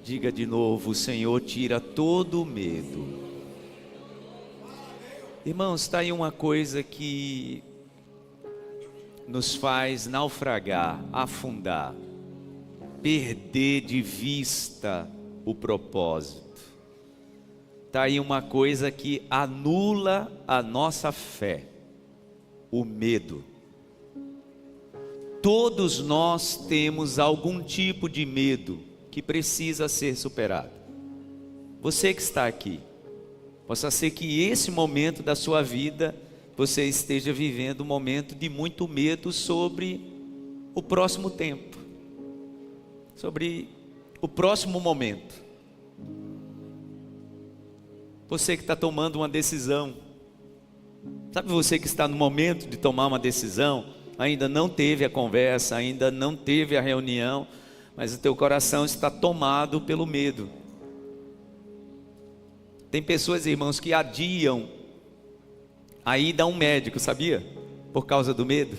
Diga de novo: o Senhor tira todo o medo. Irmãos, está aí uma coisa que nos faz naufragar, afundar, perder de vista o propósito. Está aí uma coisa que anula a nossa fé: o medo. Todos nós temos algum tipo de medo que precisa ser superado. Você que está aqui, possa ser que esse momento da sua vida você esteja vivendo um momento de muito medo sobre o próximo tempo, sobre o próximo momento. Você que está tomando uma decisão, sabe, você que está no momento de tomar uma decisão, ainda não teve a conversa, ainda não teve a reunião, mas o teu coração está tomado pelo medo. Tem pessoas, irmãos, que adiam a ida a um médico, sabia? Por causa do medo.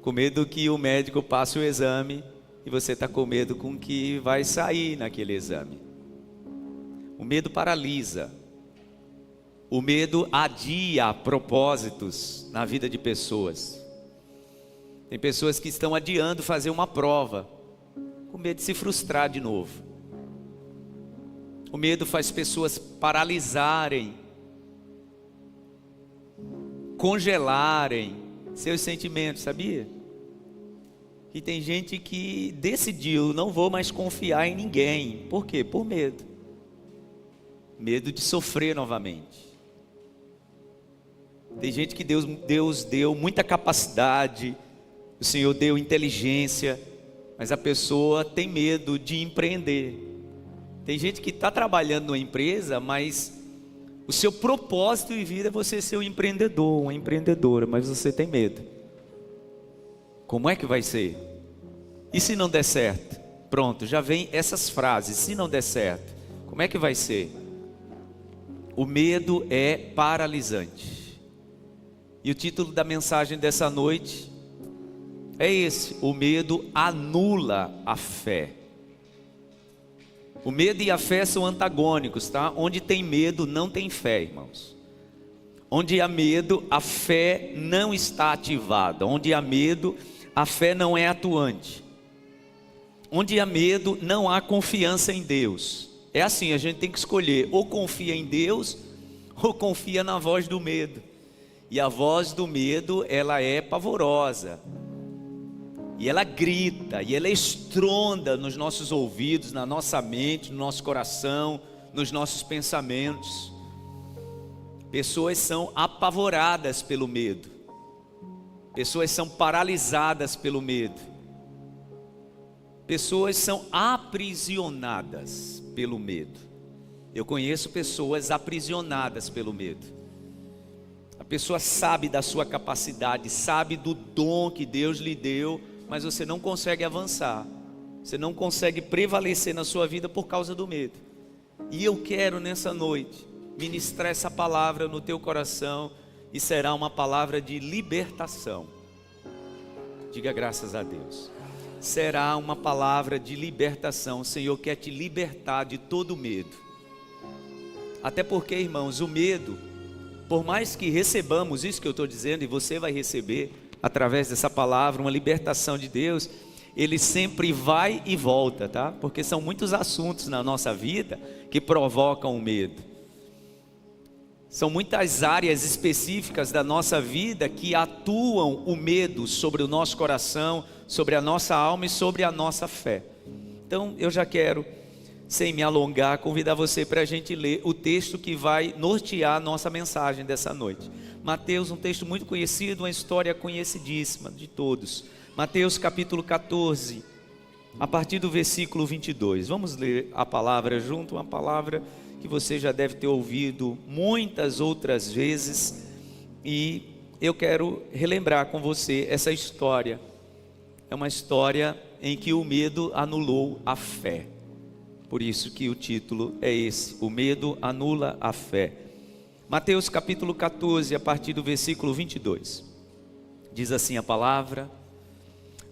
Com medo que o médico passe o exame e você está com medo com o que vai sair naquele exame. O medo paralisa. O medo adia propósitos na vida de pessoas. Tem pessoas que estão adiando fazer uma prova, com medo de se frustrar de novo. O medo faz pessoas paralisarem, congelarem seus sentimentos, sabia? E tem gente que decidiu: não vou mais confiar em ninguém. Por quê? Por medo. Medo de sofrer novamente. Tem gente que Deus deu muita capacidade, o Senhor deu inteligência, mas a pessoa tem medo de empreender. Tem gente que está trabalhando numa empresa, mas o seu propósito de vida é você ser um empreendedor, uma empreendedora, mas você tem medo. Como é que vai ser? E se não der certo? Pronto, já vem essas frases: se não der certo, como é que vai ser? O medo é paralisante. E o título da mensagem dessa noite é esse: o medo anula a fé. O medo e a fé são antagônicos, tá? Onde tem medo, não tem fé, irmãos. Onde há medo, a fé não está ativada. Onde há medo, a fé não é atuante. Onde há medo, não há confiança em Deus. É assim, a gente tem que escolher: ou confia em Deus, ou confia na voz do medo. E a voz do medo, ela é pavorosa. E ela grita, e ela estronda nos nossos ouvidos, na nossa mente, no nosso coração, nos nossos pensamentos. Pessoas são apavoradas pelo medo. Pessoas são paralisadas pelo medo. Pessoas são aprisionadas pelo medo. Eu conheço pessoas aprisionadas pelo medo. A pessoa sabe da sua capacidade, sabe do dom que Deus lhe deu, mas você não consegue avançar. Você não consegue prevalecer na sua vida por causa do medo. E eu quero nessa noite ministrar essa palavra no teu coração, e será uma palavra de libertação. Diga graças a Deus. Será uma palavra de libertação. O Senhor quer te libertar de todo medo. Até porque, irmãos, o medo, por mais que recebamos isso que eu estou dizendo, e você vai receber através dessa palavra uma libertação de Deus, ele sempre vai e volta, tá? Porque são muitos assuntos na nossa vida que provocam o medo. São muitas áreas específicas da nossa vida que atuam o medo sobre o nosso coração, sobre a nossa alma e sobre a nossa fé. Então eu já quero, sem me alongar, convidar você para a gente ler o texto que vai nortear a nossa mensagem dessa noite. Mateus, um texto muito conhecido, uma história conhecidíssima de todos. Mateus capítulo 14, a partir do versículo 22. Vamos ler a palavra junto, uma palavra que você já deve ter ouvido muitas outras vezes. E eu quero relembrar com você essa história. É uma história em que o medo anulou a fé. Por isso que o título é esse: o medo anula a fé. Mateus capítulo 14, a partir do versículo 22. Diz assim a palavra: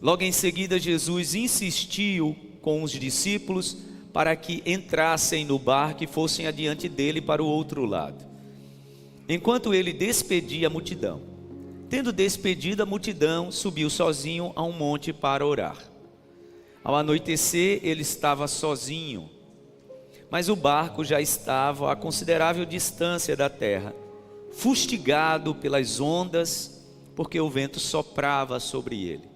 logo em seguida Jesus insistiu com os discípulos para que entrassem no barco e fossem adiante dele para o outro lado, enquanto ele despedia a multidão. Tendo despedido a multidão, subiu sozinho a um monte para orar. Ao anoitecer, ele estava sozinho, mas o barco já estava a considerável distância da terra, fustigado pelas ondas, porque o vento soprava sobre ele.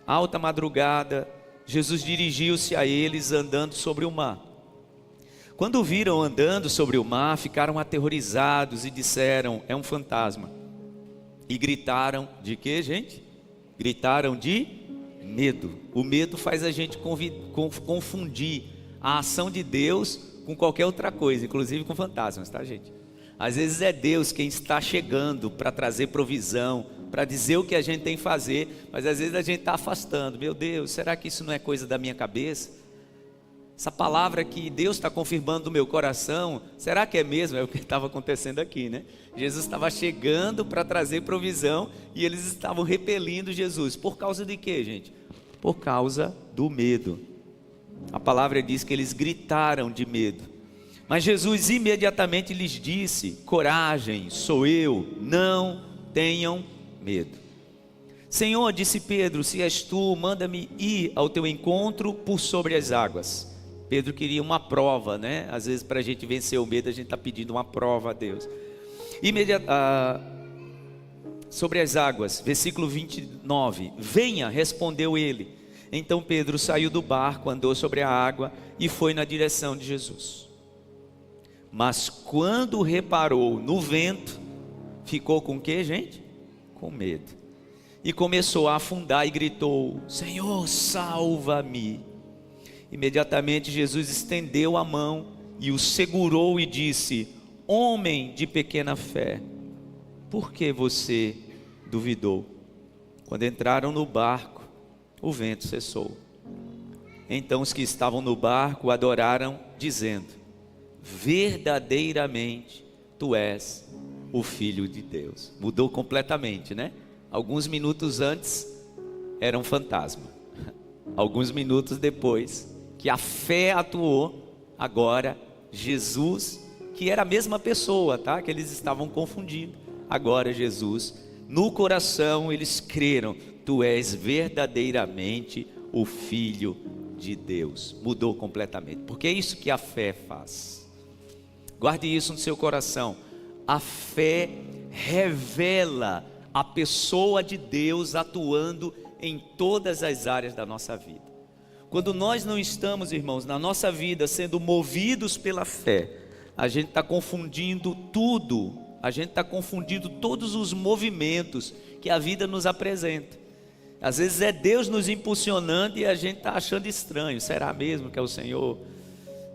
Alta madrugada, Jesus dirigiu-se a eles andando sobre o mar. Quando o viram andando sobre o mar, ficaram aterrorizados e disseram: é um fantasma. E gritaram de quê, gente? Gritaram de medo. O medo faz a gente confundir a ação de Deus com qualquer outra coisa, inclusive com fantasmas, tá, gente? Às vezes é Deus quem está chegando para trazer provisão, para dizer o que a gente tem que fazer, mas às vezes a gente está afastando. Meu Deus, será que isso não é coisa da minha cabeça? Essa palavra que Deus está confirmando no meu coração, será que é mesmo? É o que estava acontecendo aqui, né? Jesus estava chegando para trazer provisão e eles estavam repelindo Jesus. Por causa de quê, gente? Por causa do medo. A palavra diz que eles gritaram de medo. Mas Jesus imediatamente lhes disse: coragem, sou eu, não tenham medo. Senhor, disse Pedro, se és tu, manda-me ir ao teu encontro por sobre as águas. Pedro queria uma prova, né? Às vezes para a gente vencer o medo, a gente está pedindo uma prova a Deus. Sobre as águas, versículo 29, venha, respondeu ele. Então Pedro saiu do barco, andou sobre a água e foi na direção de Jesus. Mas quando reparou no vento, ficou com o que, gente? Com medo. E começou a afundar e gritou: Senhor, salva-me. Imediatamente Jesus estendeu a mão e o segurou e disse: homem de pequena fé, por que você duvidou? Quando entraram no barco, o vento cessou. Então os que estavam no barco adoraram, dizendo: verdadeiramente tu és o Filho de Deus. Mudou completamente, né? Alguns minutos antes era um fantasma. Alguns minutos depois que a fé atuou, agora Jesus, que era a mesma pessoa, tá? Que eles estavam confundindo. Agora Jesus, no coração eles creram: tu és verdadeiramente o Filho de Deus. Mudou completamente, porque é isso que a fé faz. Guarde isso no seu coração. A fé revela a pessoa de Deus atuando em todas as áreas da nossa vida. Quando nós não estamos, irmãos, na nossa vida sendo movidos pela fé, a gente está confundindo tudo, a gente está confundindo todos os movimentos que a vida nos apresenta. Às vezes é Deus nos impulsionando e a gente está achando estranho. Será mesmo que é o Senhor?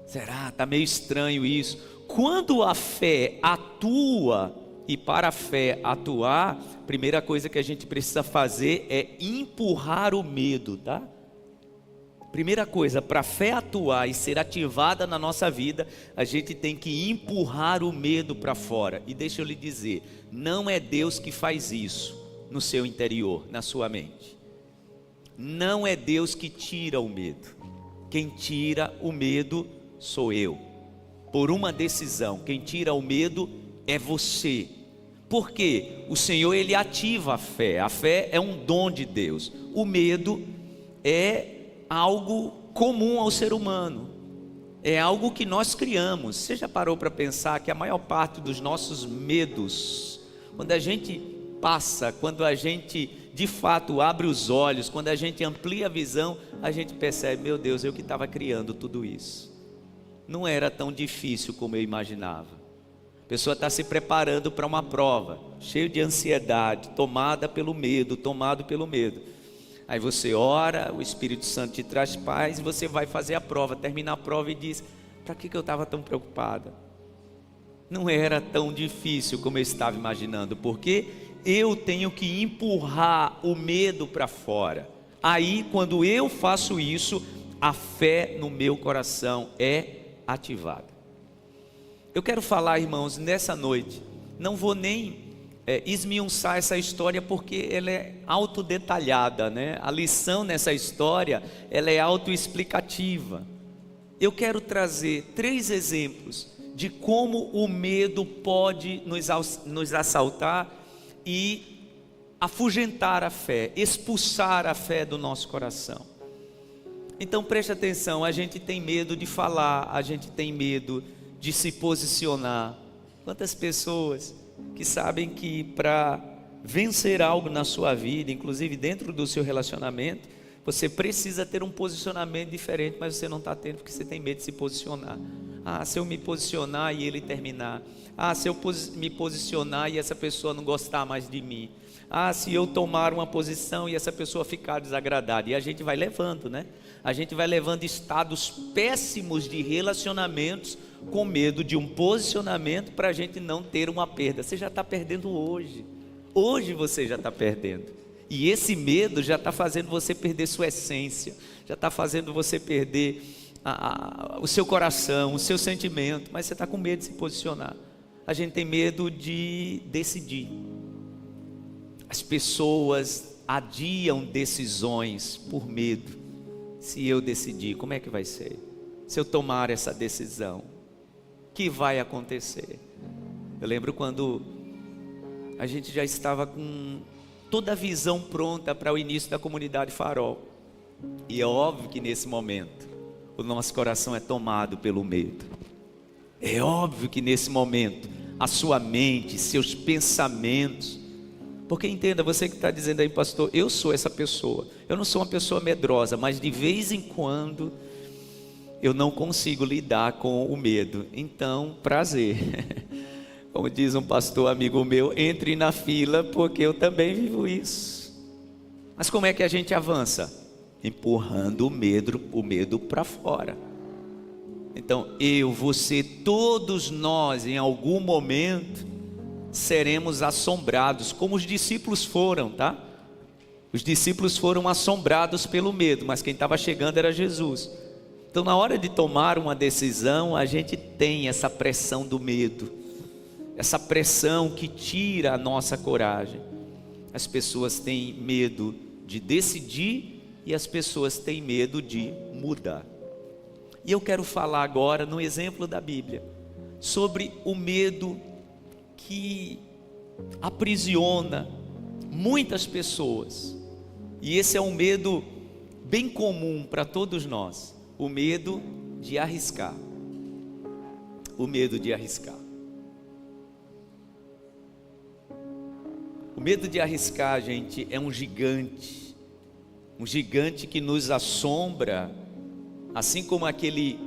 Será? Está meio estranho isso. Quando a fé atua, e para a fé atuar, a primeira coisa que a gente precisa fazer é empurrar o medo, tá? Primeira coisa, para a fé atuar e ser ativada na nossa vida, a gente tem que empurrar o medo para fora. E deixa eu lhe dizer, não é Deus que faz isso no seu interior, na sua mente. Não é Deus que tira o medo. Quem tira o medo sou eu. Por uma decisão, quem tira o medo é você. Por quê? O Senhor, Ele ativa a fé. A fé é um dom de Deus. O medo é algo comum ao ser humano, é algo que nós criamos. Você já parou para pensar que a maior parte dos nossos medos, quando a gente passa, quando a gente de fato abre os olhos, quando a gente amplia a visão, a gente percebe: meu Deus, eu que estava criando tudo isso. Não era tão difícil como eu imaginava. A pessoa está se preparando para uma prova, cheio de ansiedade, tomado pelo medo. Aí você ora, o Espírito Santo te traz paz e você vai fazer a prova, termina a prova e diz: para que eu estava tão preocupada? Não era tão difícil como eu estava imaginando, porque eu tenho que empurrar o medo para fora. Aí, quando eu faço isso, a fé no meu coração é ativada. Eu quero falar, irmãos, nessa noite, não vou nem esmiuçar essa história porque ela é autodetalhada, né? A lição nessa história, ela é autoexplicativa. Eu quero trazer 3 exemplos de como o medo pode nos assaltar e afugentar a fé, expulsar a fé do nosso coração. Então preste atenção, a gente tem medo de falar, a gente tem medo de se posicionar. Quantas pessoas que sabem que para vencer algo na sua vida, inclusive dentro do seu relacionamento, você precisa ter um posicionamento diferente, mas você não está tendo porque você tem medo de se posicionar. Se eu me posicionar e ele terminar. Se eu me posicionar e essa pessoa não gostar mais de mim. Se eu tomar uma posição e essa pessoa ficar desagradada. E a gente vai levando, né? A gente vai levando estados péssimos de relacionamentos com medo de um posicionamento para a gente não ter uma perda. Você já está perdendo hoje. Hoje você já está perdendo. E esse medo já está fazendo você perder sua essência. Já está fazendo você perder o seu coração, o seu sentimento. Mas você está com medo de se posicionar. A gente tem medo de decidir. As pessoas adiam decisões por medo. Se eu decidir, como é que vai ser? Se eu tomar essa decisão, o que vai acontecer? Eu lembro quando a gente já estava com toda a visão pronta para o início da comunidade Farol. E é óbvio que nesse momento o nosso coração é tomado pelo medo. É óbvio que nesse momento a sua mente, seus pensamentos. Porque entenda, você que está dizendo aí, pastor, eu sou essa pessoa. Eu não sou uma pessoa medrosa, mas de vez em quando eu não consigo lidar com o medo. Então, prazer. Como diz um pastor amigo meu, entre na fila porque eu também vivo isso. Mas como é que a gente avança? Empurrando o medo para fora. Então, eu, você, todos nós, em algum momento, seremos assombrados, como os discípulos foram, tá? Os discípulos foram assombrados pelo medo, mas quem estava chegando era Jesus. Então, na hora de tomar uma decisão, a gente tem essa pressão do medo, essa pressão que tira a nossa coragem. As pessoas têm medo de decidir e as pessoas têm medo de mudar. E eu quero falar agora, no exemplo da Bíblia, sobre o medo que aprisiona muitas pessoas. E esse é um medo bem comum para todos nós, o medo de arriscar. O medo de arriscar. O medo de arriscar, gente, é um gigante que nos assombra, assim como aquele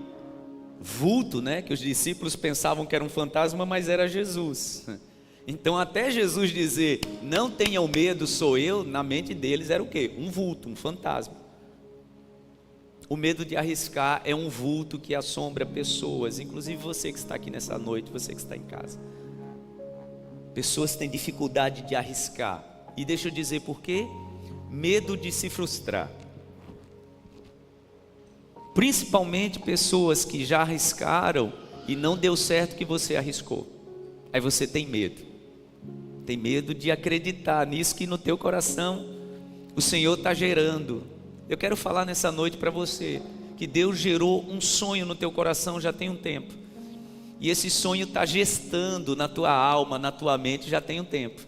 vulto, né, que os discípulos pensavam que era um fantasma, mas era Jesus. Então até Jesus dizer, não tenham medo, sou eu, na mente deles era o quê? Um vulto, um fantasma. O medo de arriscar é um vulto que assombra pessoas, inclusive você que está aqui nessa noite, você que está em casa. Pessoas têm dificuldade de arriscar. E deixa eu dizer por quê? Medo de se frustrar. Principalmente pessoas que já arriscaram e não deu certo que você arriscou. Aí você tem medo. Tem medo de acreditar nisso que no teu coração o Senhor está gerando. Eu quero falar nessa noite para você que Deus gerou um sonho no teu coração já tem um tempo. E esse sonho está gestando na tua alma, na tua mente já tem um tempo.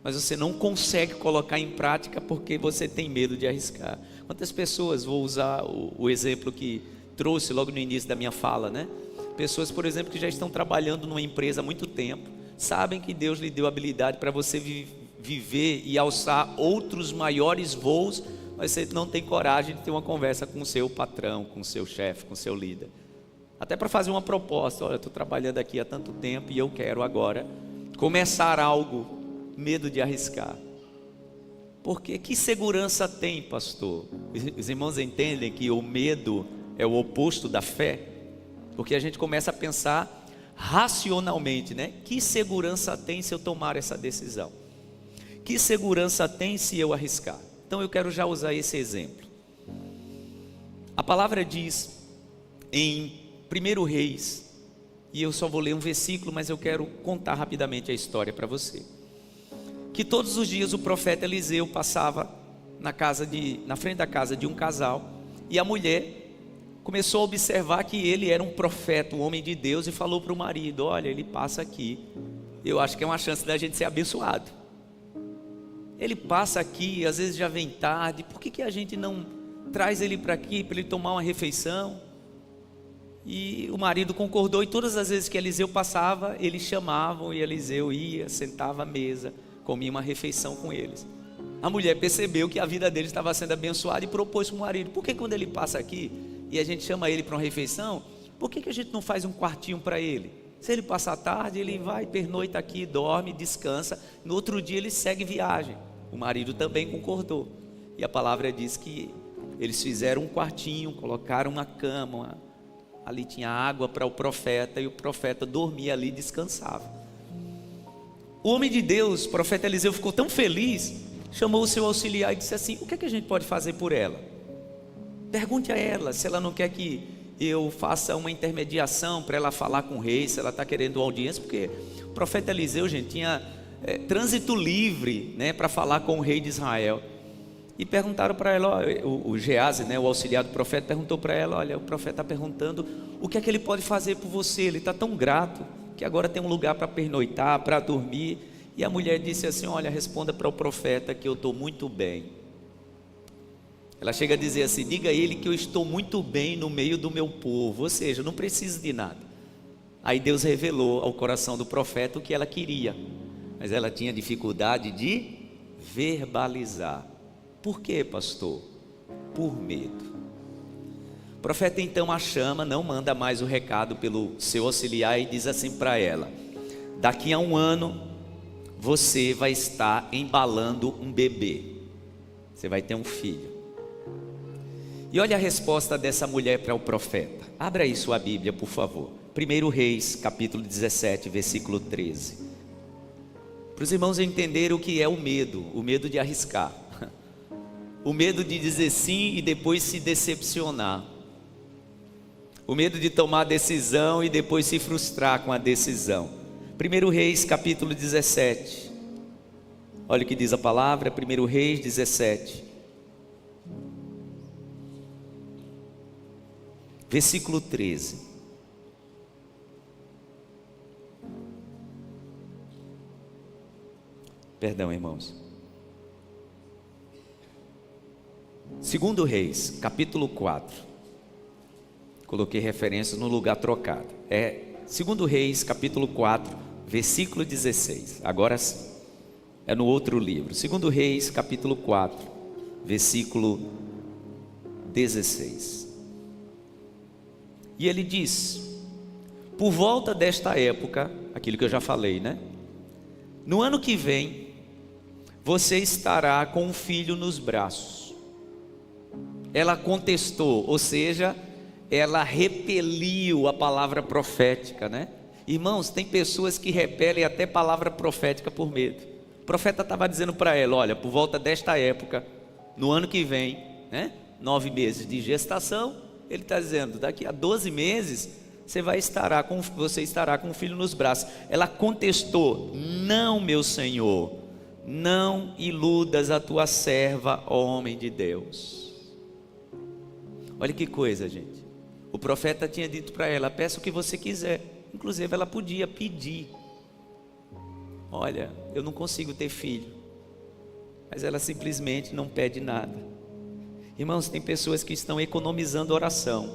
Mas você não consegue colocar em prática porque você tem medo de arriscar. Quantas pessoas, vou usar o exemplo que trouxe logo no início da minha fala, né? Pessoas, por exemplo, que já estão trabalhando numa empresa há muito tempo, sabem que Deus lhe deu habilidade para você viver e alçar outros maiores voos, mas você não tem coragem de ter uma conversa com o seu patrão, com o seu chefe, com o seu líder. Até para fazer uma proposta, olha, estou trabalhando aqui há tanto tempo e eu quero agora começar algo, medo de arriscar. Porque que segurança tem, pastor? Os irmãos entendem que o medo é o oposto da fé? Porque a gente começa a pensar racionalmente, né? Que segurança tem se eu tomar essa decisão? Que segurança tem se eu arriscar? Então eu quero já usar esse exemplo. A palavra diz em 1 Reis, e eu só vou ler um versículo, mas eu quero contar rapidamente a história para você. que todos os dias o profeta Eliseu passava na frente da casa de um casal, e a mulher começou a observar que ele era um profeta, um homem de Deus, e falou para o marido: olha, ele passa aqui, eu acho que é uma chance da gente ser abençoado. Ele passa aqui, às vezes já vem tarde, por que a gente não traz ele para aqui, para ele tomar uma refeição? E o marido concordou, e todas as vezes que Eliseu passava, eles chamavam, e Eliseu ia, sentava à mesa, comia uma refeição com eles. A mulher percebeu que a vida dele estava sendo abençoada e propôs para o marido: por que quando ele passa aqui e a gente chama ele para uma refeição, por que a gente não faz um quartinho para ele? Se ele passar tarde, ele vai, pernoita aqui, dorme, descansa, no outro dia ele segue viagem. O marido também concordou, e a palavra diz que eles fizeram um quartinho, colocaram uma cama, ali tinha água para o profeta, e o profeta dormia ali e descansava. O homem de Deus, o profeta Eliseu, ficou tão feliz, chamou o seu auxiliar e disse assim: o que é que a gente pode fazer por ela? Pergunte a ela se ela não quer que eu faça uma intermediação para ela falar com o rei, se ela está querendo audiência, porque o profeta Eliseu, gente, tinha trânsito livre, né, para falar com o rei de Israel. E perguntaram para ela, o Geazi, né, o auxiliar do profeta, perguntou para ela: olha, o profeta está perguntando o que é que ele pode fazer por você, ele está tão grato que agora tem um lugar para pernoitar, para dormir. E a mulher disse assim: olha, responda para o profeta que eu estou muito bem. Ela chega a dizer assim: diga a ele que eu estou muito bem no meio do meu povo, ou seja, eu não preciso de nada. Aí Deus revelou ao coração do profeta o que ela queria, mas ela tinha dificuldade de verbalizar. Por quê, pastor? Por medo. O profeta então a chama, não manda mais o recado pelo seu auxiliar e diz assim para ela: daqui a um ano você vai estar embalando um bebê, você vai ter um filho. E olha a resposta dessa mulher para o profeta. Abra aí sua Bíblia, por favor. 1 Reis, capítulo 17, versículo 13. Para os irmãos entenderem o que é o medo de arriscar, o medo de dizer sim e depois se decepcionar, o medo de tomar decisão e depois se frustrar com a decisão. 1 Reis capítulo 17, olha o que diz a palavra. 1 Reis 17, versículo 13. Perdão, irmãos. 2 Reis, capítulo 4. Coloquei referências no lugar trocado. É 2 Reis, capítulo 4, versículo 16. Agora sim, é no outro livro. 2 Reis, capítulo 4, versículo 16. E ele diz: por volta desta época, aquilo que eu já falei, né? No ano que vem, você estará com um filho nos braços. Ela contestou, ou seja, ela repeliu a palavra profética, né? Irmãos, tem pessoas que repelem até palavra profética por medo. O profeta estava dizendo para ela: olha, por volta desta época, no ano que vem, né? 9 meses de gestação, ele está dizendo, daqui a 12 meses, você estará com um filho nos braços. Ela contestou: não, meu senhor, não iludas a tua serva, ó homem de Deus. Olha que coisa, gente. O profeta tinha dito para ela: peça o que você quiser. Inclusive ela podia pedir: olha, eu não consigo ter filho. Mas ela simplesmente não pede nada. Irmãos, tem pessoas que estão economizando oração,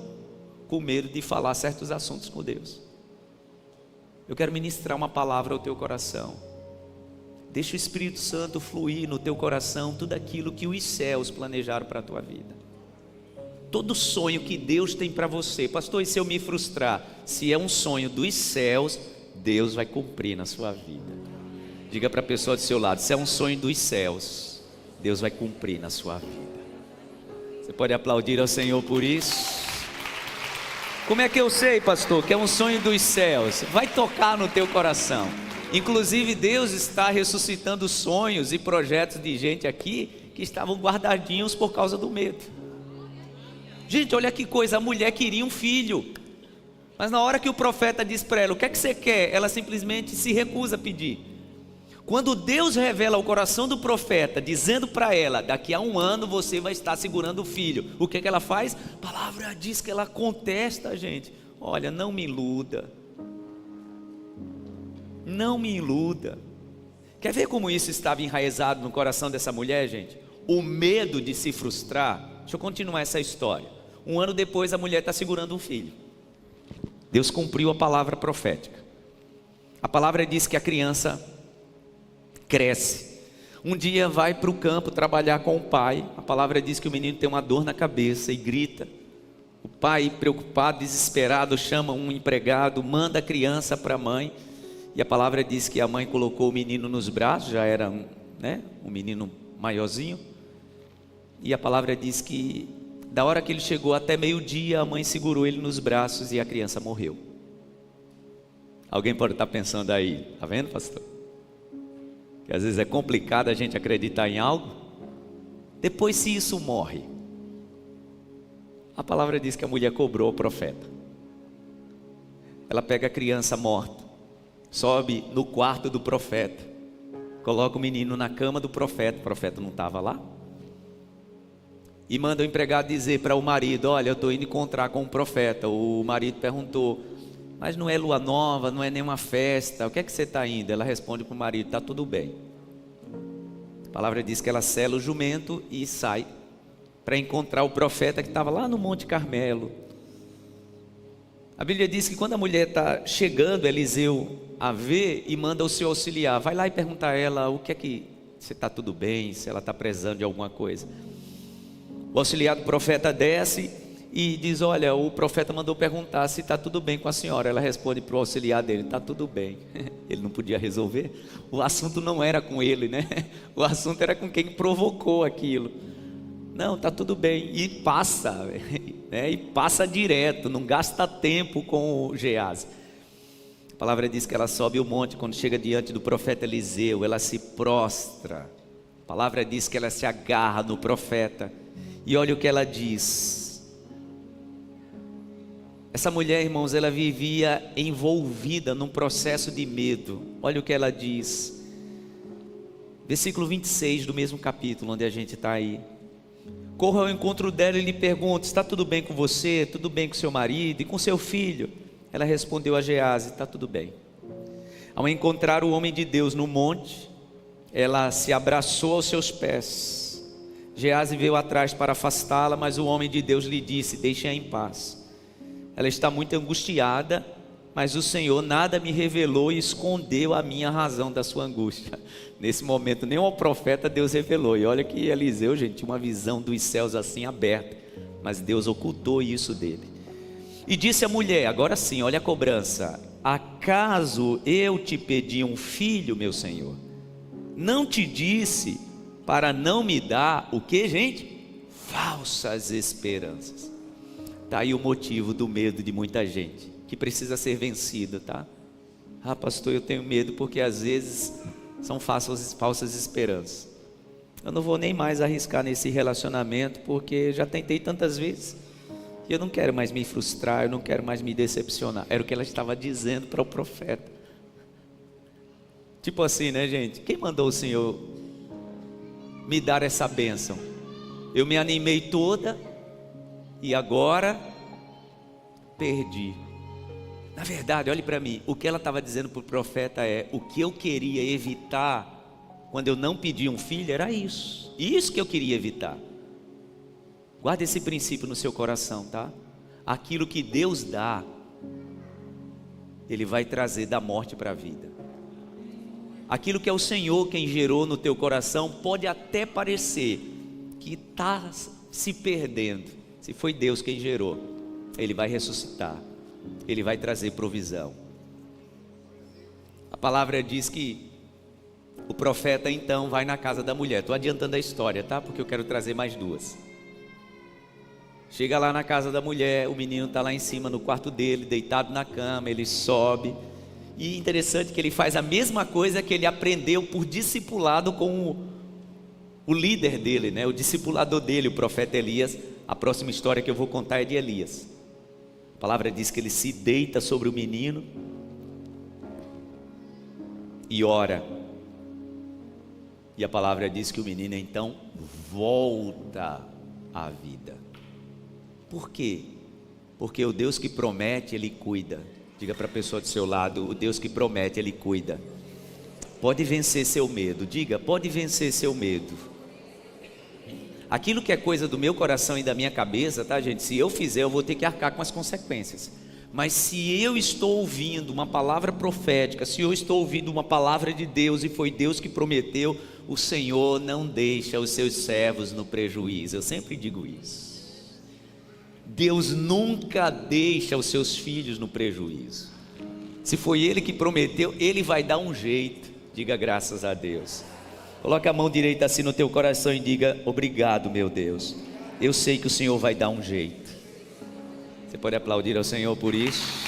com medo de falar certos assuntos com Deus. Eu quero ministrar uma palavra ao teu coração. Deixa o Espírito Santo fluir no teu coração tudo aquilo que os céus planejaram para a tua vida. Todo sonho que Deus tem para você, pastor, e se eu me frustrar? Se é um sonho dos céus, Deus vai cumprir na sua vida. Diga para a pessoa do seu lado: se é um sonho dos céus, Deus vai cumprir na sua vida. Você pode aplaudir ao Senhor por isso? Como é que eu sei, pastor, que é um sonho dos céus? Vai tocar no teu coração. Inclusive Deus está ressuscitando sonhos e projetos de gente aqui que estavam guardadinhos por causa do medo. Gente, olha que coisa, a mulher queria um filho, mas na hora que o profeta diz para ela: o que é que você quer? Ela simplesmente se recusa a pedir. Quando Deus revela ao coração do profeta, dizendo para ela: daqui a 1 ano você vai estar segurando o filho, o que ela faz? A palavra diz que ela contesta, gente. Olha, não me iluda. Não me iluda. Quer ver como isso estava enraizado no coração dessa mulher, gente? O medo de se frustrar. Deixa eu continuar essa história. 1 ano depois a mulher está segurando um filho. Deus cumpriu a palavra profética. A palavra diz que a criança cresce. Um dia vai para o campo trabalhar com o pai. A palavra diz que o menino tem uma dor na cabeça e grita. O pai, preocupado, desesperado, chama um empregado, manda a criança para a mãe. E a palavra diz que a mãe colocou o menino nos braços, já era um menino maiorzinho. E a palavra diz que da hora que ele chegou até meio-dia, a mãe segurou ele nos braços e a criança morreu. Alguém pode estar pensando aí, está vendo, pastor? Que às vezes é complicado a gente acreditar em algo. Depois, se isso morre, a palavra diz que a mulher cobrou o profeta. Ela pega a criança morta, sobe no quarto do profeta, coloca o menino na cama do profeta. O profeta não estava lá. E manda o empregado dizer para o marido: olha, eu estou indo encontrar com o profeta. O marido perguntou: mas não é lua nova, não é nenhuma festa, o que é que você está indo? Ela responde para o marido: está tudo bem. A palavra diz que ela sela o jumento e sai para encontrar o profeta que estava lá no Monte Carmelo. A Bíblia diz que quando a mulher está chegando, Eliseu a vê e manda o seu auxiliar: vai lá e pergunta a ela o que é que, se está tudo bem, se ela está precisando de alguma coisa. O auxiliar do profeta desce e diz: olha, o profeta mandou perguntar se está tudo bem com a senhora. Ela responde para o auxiliar dele: está tudo bem. Ele não podia resolver. O assunto não era com ele, né? O assunto era com quem provocou aquilo. Não, está tudo bem. E passa, né? E passa direto, não gasta tempo com o Geazi. A palavra diz que ela sobe o monte. Quando chega diante do profeta Eliseu, ela se prostra. A palavra diz que ela se agarra no profeta. E olha o que ela diz. Essa mulher, irmãos, ela vivia envolvida num processo de medo. Olha o que ela diz. Versículo 26 do mesmo capítulo onde a gente está aí. Corra ao encontro dela e lhe pergunta: está tudo bem com você? Tudo bem com seu marido e com seu filho? Ela respondeu a Geazi: está tudo bem. Ao encontrar o homem de Deus no monte, ela se abraçou aos seus pés. Geazi veio atrás para afastá-la, mas o homem de Deus lhe disse: deixe-a em paz. Ela está muito angustiada, mas o Senhor nada me revelou e escondeu a minha razão da sua angústia. Nesse momento, nem ao profeta Deus revelou. E olha que Eliseu, gente, tinha uma visão dos céus assim aberta, mas Deus ocultou isso dele. E disse a mulher: agora sim, olha a cobrança: acaso eu te pedi um filho, meu Senhor? Não te disse para não me dar o que, gente? Falsas esperanças. Está aí o motivo do medo de muita gente, que precisa ser vencido, tá? Ah, pastor, eu tenho medo porque às vezes são falsas esperanças. Eu não vou nem mais arriscar nesse relacionamento, porque já tentei tantas vezes e eu não quero mais me frustrar, eu não quero mais me decepcionar. Era o que ela estava dizendo para o profeta. Tipo assim, né, gente? Quem mandou o Senhor me dar essa bênção? Eu me animei toda e agora perdi. Na verdade, olhe para mim, o que ela estava dizendo para o profeta é: o que eu queria evitar quando eu não pedi um filho era isso que eu queria evitar. Guarde esse princípio no seu coração, tá? Aquilo que Deus dá, Ele vai trazer da morte para a vida. Aquilo que é o Senhor quem gerou no teu coração, pode até parecer que está se perdendo. Se foi Deus quem gerou, Ele vai ressuscitar, Ele vai trazer provisão. A palavra diz que o profeta então vai na casa da mulher. Estou adiantando a história, tá? Porque eu quero trazer mais duas. Chega lá na casa da mulher, o menino está lá em cima no quarto dele, deitado na cama. Ele sobe. E interessante que ele faz a mesma coisa que ele aprendeu por discipulado com o líder dele, né? O discipulador dele, o profeta Elias. A próxima história que eu vou contar é de Elias. A palavra diz que ele se deita sobre o menino e ora. E a palavra diz que o menino então volta à vida. Por quê? Porque o Deus que promete, Ele cuida. Diga para a pessoa do seu lado: o Deus que promete, Ele cuida. Pode vencer seu medo. Diga: pode vencer seu medo. Aquilo que é coisa do meu coração e da minha cabeça, tá, gente? Se eu fizer, eu vou ter que arcar com as consequências. Mas se eu estou ouvindo uma palavra profética, se eu estou ouvindo uma palavra de Deus e foi Deus que prometeu, o Senhor não deixa os seus servos no prejuízo. Eu sempre digo isso. Deus nunca deixa os seus filhos no prejuízo. Se foi Ele que prometeu, Ele vai dar um jeito. Diga graças a Deus. Coloque a mão direita assim no teu coração e diga: obrigado, meu Deus. Eu sei que o Senhor vai dar um jeito. Você pode aplaudir ao Senhor por isso?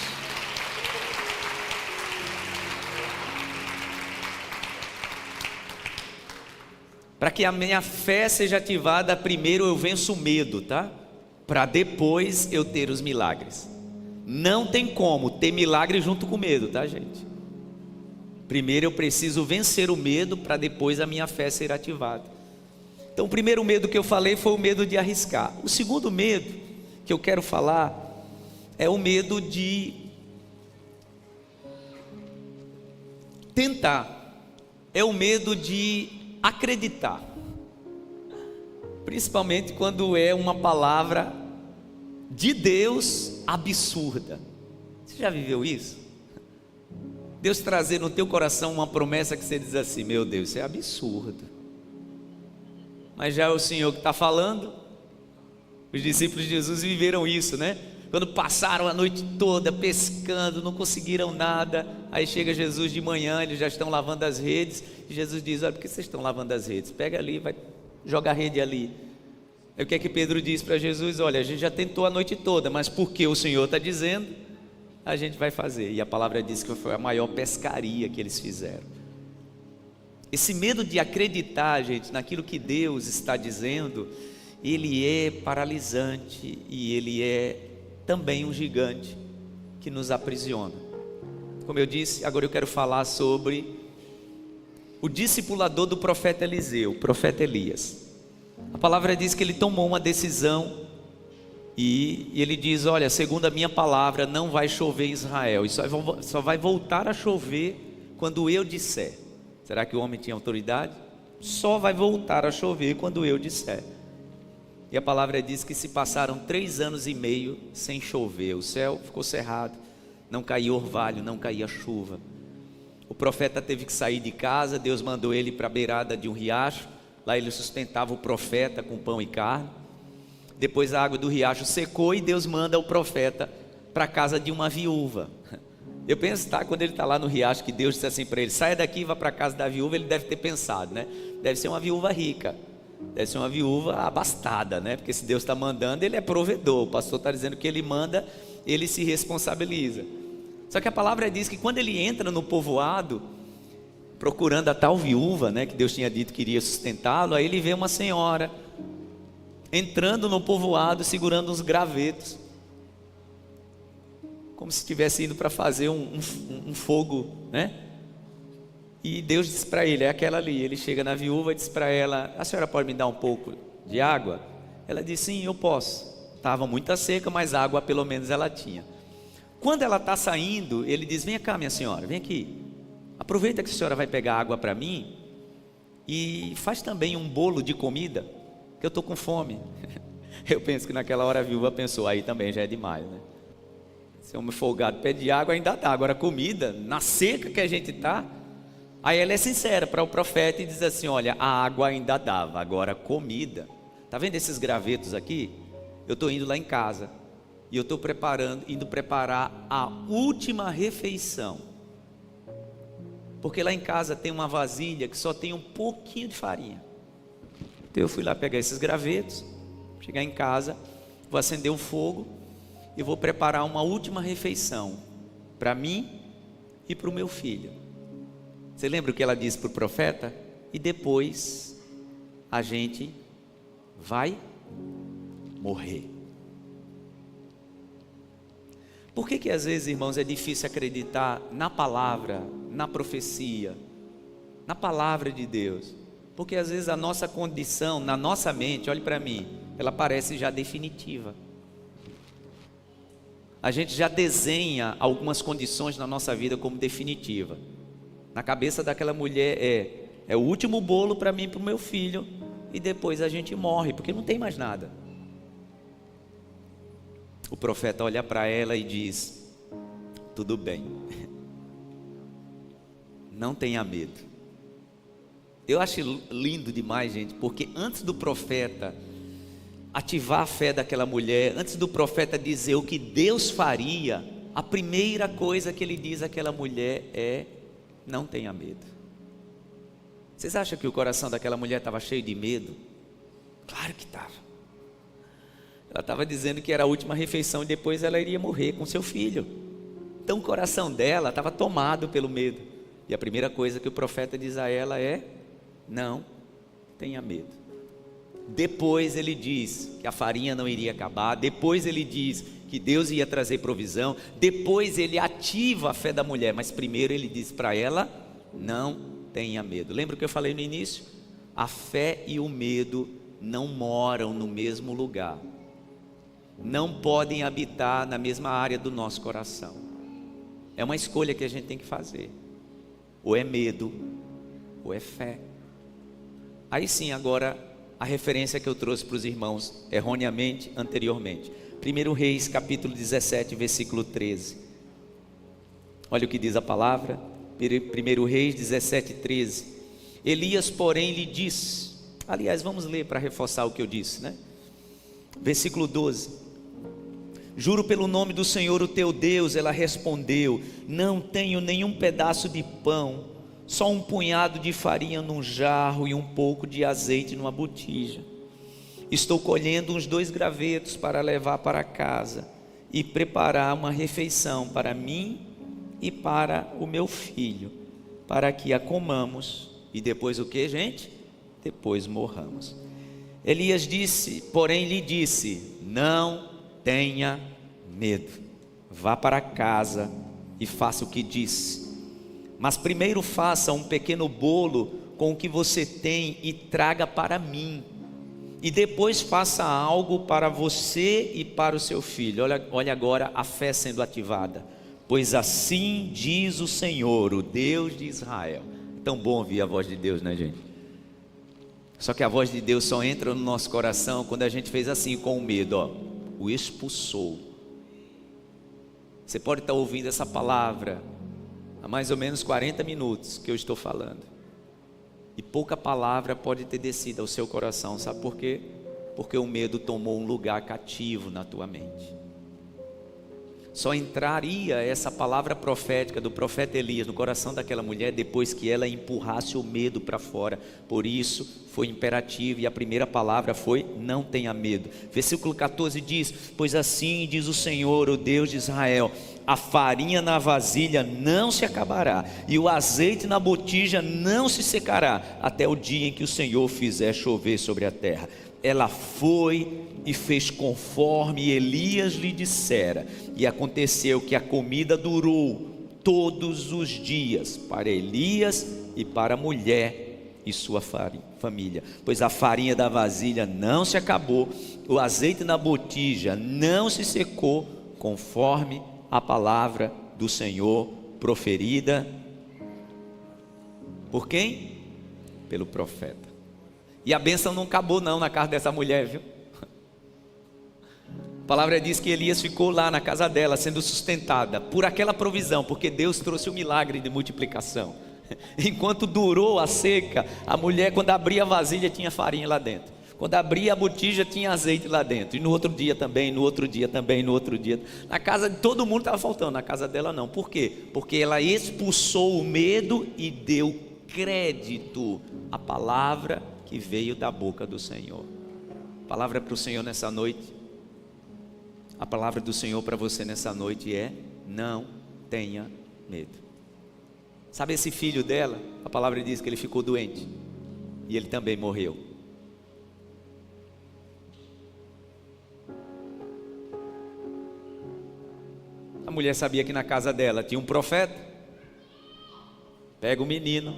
Para que a minha fé seja ativada, primeiro eu venço o medo, tá? Para depois eu ter os milagres. Não tem como ter milagre junto com medo, tá, gente? Primeiro eu preciso vencer o medo para depois a minha fé ser ativada. Então o primeiro medo que eu falei foi o medo de arriscar. O segundo medo que eu quero falar é o medo de tentar, é o medo de acreditar, principalmente quando é uma palavra de Deus absurda. Você já viveu isso? Deus trazer no teu coração uma promessa que você diz assim: meu Deus, isso é absurdo, mas já é o Senhor que está falando. Os discípulos de Jesus viveram isso, né? Quando passaram a noite toda pescando, não conseguiram nada, aí chega Jesus de manhã, eles já estão lavando as redes, e Jesus diz: olha, por que vocês estão lavando as redes? Pega ali, vai jogar a rede ali. Aí o que é que Pedro diz para Jesus? Olha, a gente já tentou a noite toda, mas porque o Senhor está dizendo, a gente vai fazer. E a palavra diz que foi a maior pescaria que eles fizeram. Esse medo de acreditar, gente, naquilo que Deus está dizendo, ele é paralisante e ele é também um gigante que nos aprisiona. Como eu disse, agora eu quero falar sobre o discipulador do profeta Eliseu, o profeta Elias. A palavra diz que ele tomou uma decisão e ele diz: olha, segundo a minha palavra, não vai chover em Israel, e só vai voltar a chover quando eu disser. Será que o homem tinha autoridade? Só vai voltar a chover quando eu disser. E a palavra diz que se passaram 3 anos e meio sem chover, o céu ficou cerrado, não caía orvalho, não caía chuva. O profeta teve que sair de casa, Deus mandou ele para a beirada de um riacho, lá ele sustentava o profeta com pão e carne. Depois a água do riacho secou e Deus manda o profeta para a casa de uma viúva. Eu penso, tá, quando ele está lá no riacho, que Deus disse assim para ele: saia daqui e vá para a casa da viúva, ele deve ter pensado, né? Deve ser uma viúva rica. Deve ser uma viúva abastada, né? Porque se Deus está mandando, Ele é provedor. O pastor está dizendo que Ele manda, Ele se responsabiliza. Só que a palavra diz que quando ele entra no povoado, procurando a tal viúva, né, que Deus tinha dito que iria sustentá-lo, aí ele vê uma senhora entrando no povoado, segurando uns gravetos, como se estivesse indo para fazer um fogo, né? E Deus disse para ele: é aquela ali. Ele chega na viúva e diz para ela: a senhora pode me dar um pouco de água? Ela disse: sim, eu posso. Estava muita seca, mas água pelo menos ela tinha. Quando ela está saindo, ele diz: vem cá, minha senhora, vem aqui. Aproveita que a senhora vai pegar água para mim e faz também um bolo de comida, que eu estou com fome. Eu penso que naquela hora a viúva pensou: aí também já é demais, né? Esse homem folgado pede água, ainda dá. Agora comida, na seca que a gente está. Aí ela é sincera para o profeta e diz assim: olha, a água ainda dava, agora comida. Está vendo esses gravetos aqui? Eu estou indo lá em casa e eu estou indo preparar a última refeição. Porque lá em casa tem uma vasilha que só tem um pouquinho de farinha. Então eu fui lá pegar esses gravetos, chegar em casa, vou acender o fogo e vou preparar uma última refeição para mim e para o meu filho. Você lembra o que ela disse para o profeta? E depois a gente vai morrer. Por que às vezes, irmãos, é difícil acreditar na palavra, na profecia, na palavra de Deus? Porque às vezes a nossa condição, na nossa mente, olhe para mim, ela parece já definitiva. A gente já desenha algumas condições na nossa vida como definitiva. Na cabeça daquela mulher é o último bolo para mim e para o meu filho, e depois a gente morre, porque não tem mais nada. O profeta olha para ela e diz: tudo bem, não tenha medo. Eu acho lindo demais, gente, porque antes do profeta ativar a fé daquela mulher, antes do profeta dizer o que Deus faria, a primeira coisa que ele diz àquela mulher é: não tenha medo. Vocês acham que o coração daquela mulher estava cheio de medo? Claro que estava. Ela estava dizendo que era a última refeição e depois ela iria morrer com seu filho. Então o coração dela estava tomado pelo medo. E a primeira coisa que o profeta diz a ela é: não tenha medo. Depois ele diz que a farinha não iria acabar. Depois ele diz que Deus ia trazer provisão. Depois ele ativa a fé da mulher. Mas primeiro ele diz para ela: não tenha medo. Lembra o que eu falei no início? A fé e o medo não moram no mesmo lugar. Não podem habitar na mesma área do nosso coração. É uma escolha que a gente tem que fazer. Ou é medo, ou é fé. Aí sim, agora a referência que eu trouxe para os irmãos erroneamente anteriormente. 1 Reis capítulo 17, versículo 13. Olha o que diz a palavra. 1 Reis 17, 13. Elias, porém, lhe disse. Aliás, vamos ler para reforçar o que eu disse, né? Versículo 12. Juro pelo nome do Senhor, o teu Deus. Ela respondeu: não tenho nenhum pedaço de pão, só um punhado de farinha num jarro e um pouco de azeite numa botija. Estou colhendo uns 2 gravetos para levar para casa e preparar uma refeição para mim e para o meu filho, para que a comamos e depois o que, gente? Depois morramos. Elias disse, porém lhe disse: não tenha medo, vá para casa e faça o que disse. Mas primeiro faça um pequeno bolo com o que você tem e traga para mim. E depois faça algo para você e para o seu filho. Olha agora a fé sendo ativada. Pois assim diz o Senhor, o Deus de Israel. É tão bom ouvir a voz de Deus, né, gente? Só que a voz de Deus só entra no nosso coração quando a gente fez assim com o medo, ó, o expulsou. Você pode estar ouvindo essa palavra há mais ou menos 40 minutos que eu estou falando, e pouca palavra pode ter descido ao seu coração. Sabe por quê? Porque o medo tomou um lugar cativo na tua mente. Só entraria essa palavra profética do profeta Elias no coração daquela mulher depois que ela empurrasse o medo para fora. Por isso foi imperativo, e a primeira palavra foi: não tenha medo. Versículo 14 diz: pois assim diz o Senhor, o Deus de Israel, a farinha na vasilha não se acabará, e o azeite na botija não se secará, até o dia em que o Senhor fizer chover sobre a terra. Ela foi e fez conforme Elias lhe dissera, e aconteceu que a comida durou todos os dias para Elias e para a mulher e sua família, pois a farinha da vasilha não se acabou, o azeite na botija não se secou, conforme a palavra do Senhor proferida por quem? Pelo profeta. E a bênção não acabou não na casa dessa mulher, viu? A palavra diz que Elias ficou lá na casa dela, sendo sustentada por aquela provisão, porque Deus trouxe o milagre de multiplicação. Enquanto durou a seca, a mulher, quando abria a vasilha, tinha farinha lá dentro. Quando abria a botija, tinha azeite lá dentro. E no outro dia também, no outro dia também, no outro dia. Na casa de todo mundo estava faltando, na casa dela não. Por quê? Porque ela expulsou o medo e deu crédito à palavra que veio da boca do Senhor. A palavra para o Senhor nessa noite, a palavra do Senhor para você nessa noite é: não tenha medo. Sabe esse filho dela? A palavra diz que ele ficou doente e ele também morreu. A mulher sabia que na casa dela tinha um profeta. Pega o menino,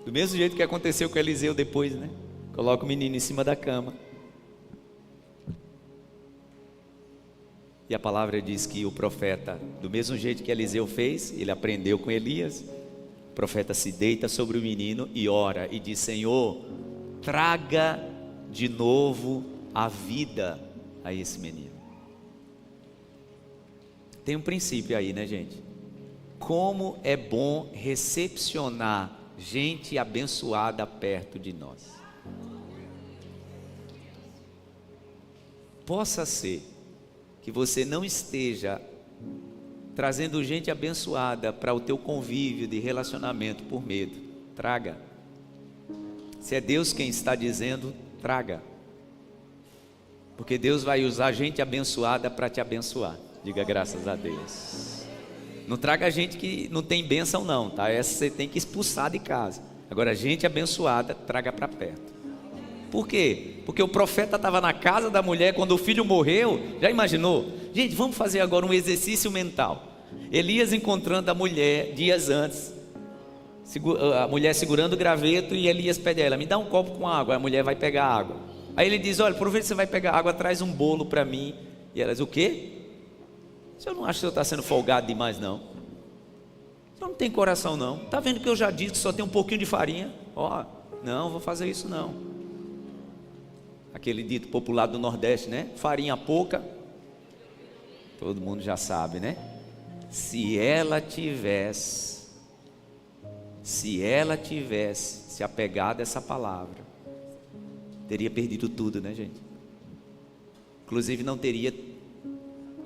Do mesmo jeito que aconteceu com Eliseu depois, né? Coloca o menino em cima da cama. E a palavra diz que o profeta, do mesmo jeito que Eliseu fez, ele aprendeu com Elias. O profeta se deita sobre o menino e ora e diz: Senhor, traga de novo a vida a esse menino. Tem um princípio aí, né, gente? Como é bom recepcionar gente abençoada perto de nós. Possa ser que você não esteja trazendo gente abençoada para o teu convívio de relacionamento por medo. Traga. Se é Deus quem está dizendo, traga. Porque Deus vai usar gente abençoada para te abençoar. Diga graças a Deus. Não traga gente que não tem bênção não, tá? Essa você tem que expulsar de casa. Agora, gente abençoada, traga para perto. Por quê? Porque o profeta estava na casa da mulher quando o filho morreu. Já imaginou? Gente, vamos fazer agora um exercício mental. Elias encontrando a mulher dias antes, a mulher segurando o graveto, e Elias pede a ela: me dá um copo com água. A mulher vai pegar água. Aí ele diz: olha, aproveita que você vai pegar água, traz um bolo para mim. E ela diz: o quê? O senhor não acha que o senhor está sendo folgado demais, não? O senhor não tem coração, não? Está vendo que eu já disse que só tem um pouquinho de farinha? Ó, não, vou fazer isso não. Aquele dito popular do Nordeste, né? Farinha pouca, todo mundo já sabe, né? Se ela tivesse se apegado a essa palavra, teria perdido tudo, né, gente? Inclusive não teria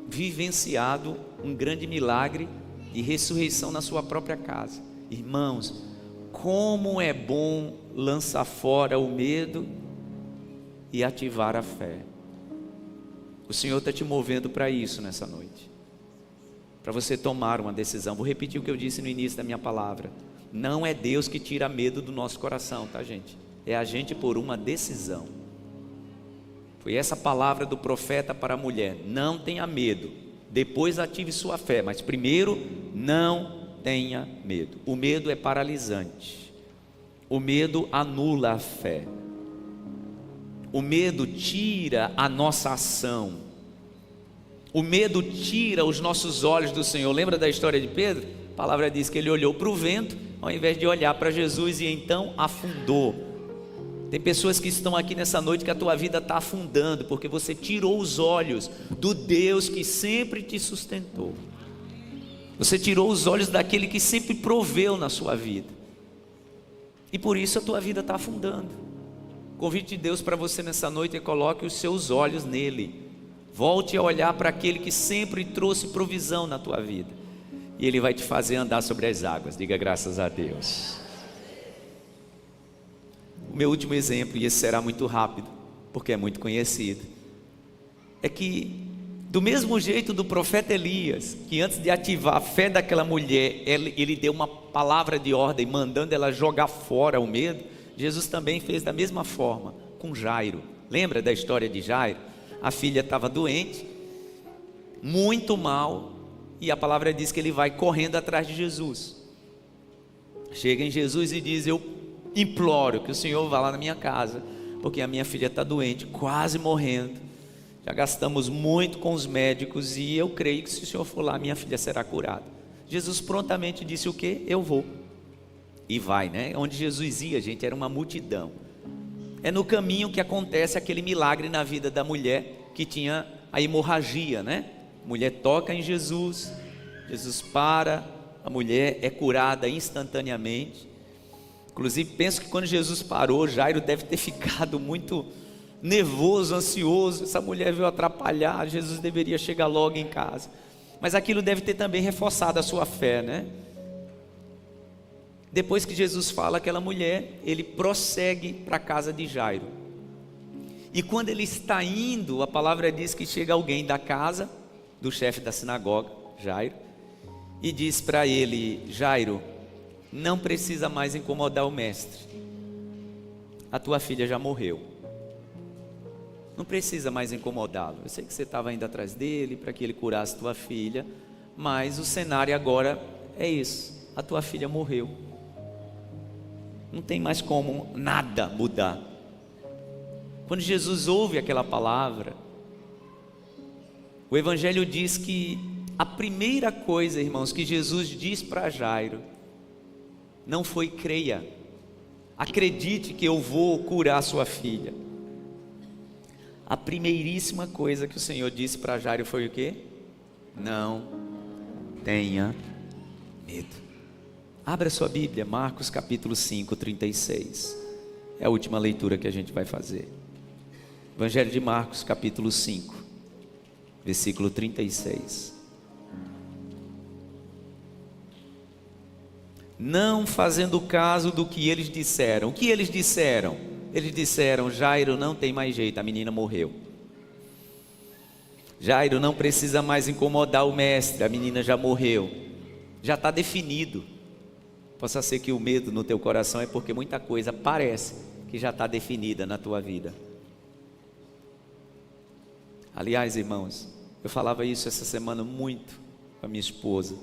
vivenciado um grande milagre de ressurreição na sua própria casa. Irmãos, como é bom lançar fora o medo e ativar a fé. O Senhor está te movendo para isso nessa noite, para você tomar uma decisão. Vou repetir o que eu disse no início da minha palavra. Não é Deus que tira medo do nosso coração, tá, gente? É a gente por uma decisão. Foi essa palavra do profeta para a mulher: não tenha medo, depois ative sua fé, mas primeiro não tenha medo. O medo é paralisante, o medo anula a fé, o medo tira a nossa ação, o medo tira os nossos olhos do Senhor. Lembra da história de Pedro? A palavra diz que ele olhou para o vento ao invés de olhar para Jesus, e então afundou. Tem pessoas que estão aqui nessa noite que a tua vida está afundando, porque você tirou os olhos do Deus que sempre te sustentou. Você tirou os olhos daquele que sempre proveu na sua vida, e por isso a tua vida está afundando. O convite de Deus para você nessa noite é: coloque os seus olhos nele. Volte a olhar para aquele que sempre trouxe provisão na tua vida, e ele vai te fazer andar sobre as águas. Diga graças a Deus. O meu último exemplo, e esse será muito rápido, porque é muito conhecido, é que do mesmo jeito do profeta Elias, que antes de ativar a fé daquela mulher, ele deu uma palavra de ordem, mandando ela jogar fora o medo, Jesus também fez da mesma forma com Jairo. Lembra da história de Jairo? A filha estava doente, muito mal, e a palavra diz que ele vai correndo atrás de Jesus. Chega em Jesus e diz: eu imploro que o Senhor vá lá na minha casa, porque a minha filha está doente, quase morrendo. Já gastamos muito com os médicos, e eu creio que se o Senhor for lá, minha filha será curada. Jesus prontamente disse o quê? Eu vou. E vai, né? Onde Jesus ia, gente, era uma multidão. É no caminho que acontece aquele milagre na vida da mulher que tinha a hemorragia, né? A mulher toca em Jesus, Jesus para, a mulher é curada instantaneamente. Inclusive penso que quando Jesus parou, Jairo deve ter ficado muito nervoso, ansioso. Essa mulher veio atrapalhar, Jesus deveria chegar logo em casa. Mas aquilo deve ter também reforçado a sua fé, né? Depois que Jesus fala aquela mulher, ele prossegue para a casa de Jairo. E quando ele está indo, a palavra diz que chega alguém da casa do chefe da sinagoga, Jairo, e diz para ele: Jairo, não precisa mais incomodar o mestre, a tua filha já morreu, não precisa mais incomodá-lo. Eu sei que você estava indo atrás dele para que ele curasse tua filha, mas o cenário agora é isso: a tua filha morreu. Não tem mais como nada mudar. Quando Jesus ouve aquela palavra, o Evangelho diz que a primeira coisa, irmãos, que Jesus diz para Jairo, não foi creia, acredite que eu vou curar sua filha. A primeiríssima coisa que o Senhor disse para Jairo foi o quê? Não tenha medo. Abra sua Bíblia, Marcos capítulo 5, 36. É a última leitura que a gente vai fazer. Evangelho de Marcos capítulo 5, versículo 36. Não fazendo caso do que eles disseram. O que eles disseram? Eles disseram: Jairo, não tem mais jeito, a menina morreu. Jairo, não precisa mais incomodar o mestre, a menina já morreu. Já está definido. Possa ser que o medo no teu coração é porque muita coisa parece que já está definida na tua vida. Aliás, irmãos, eu falava isso essa semana muito com a minha esposa.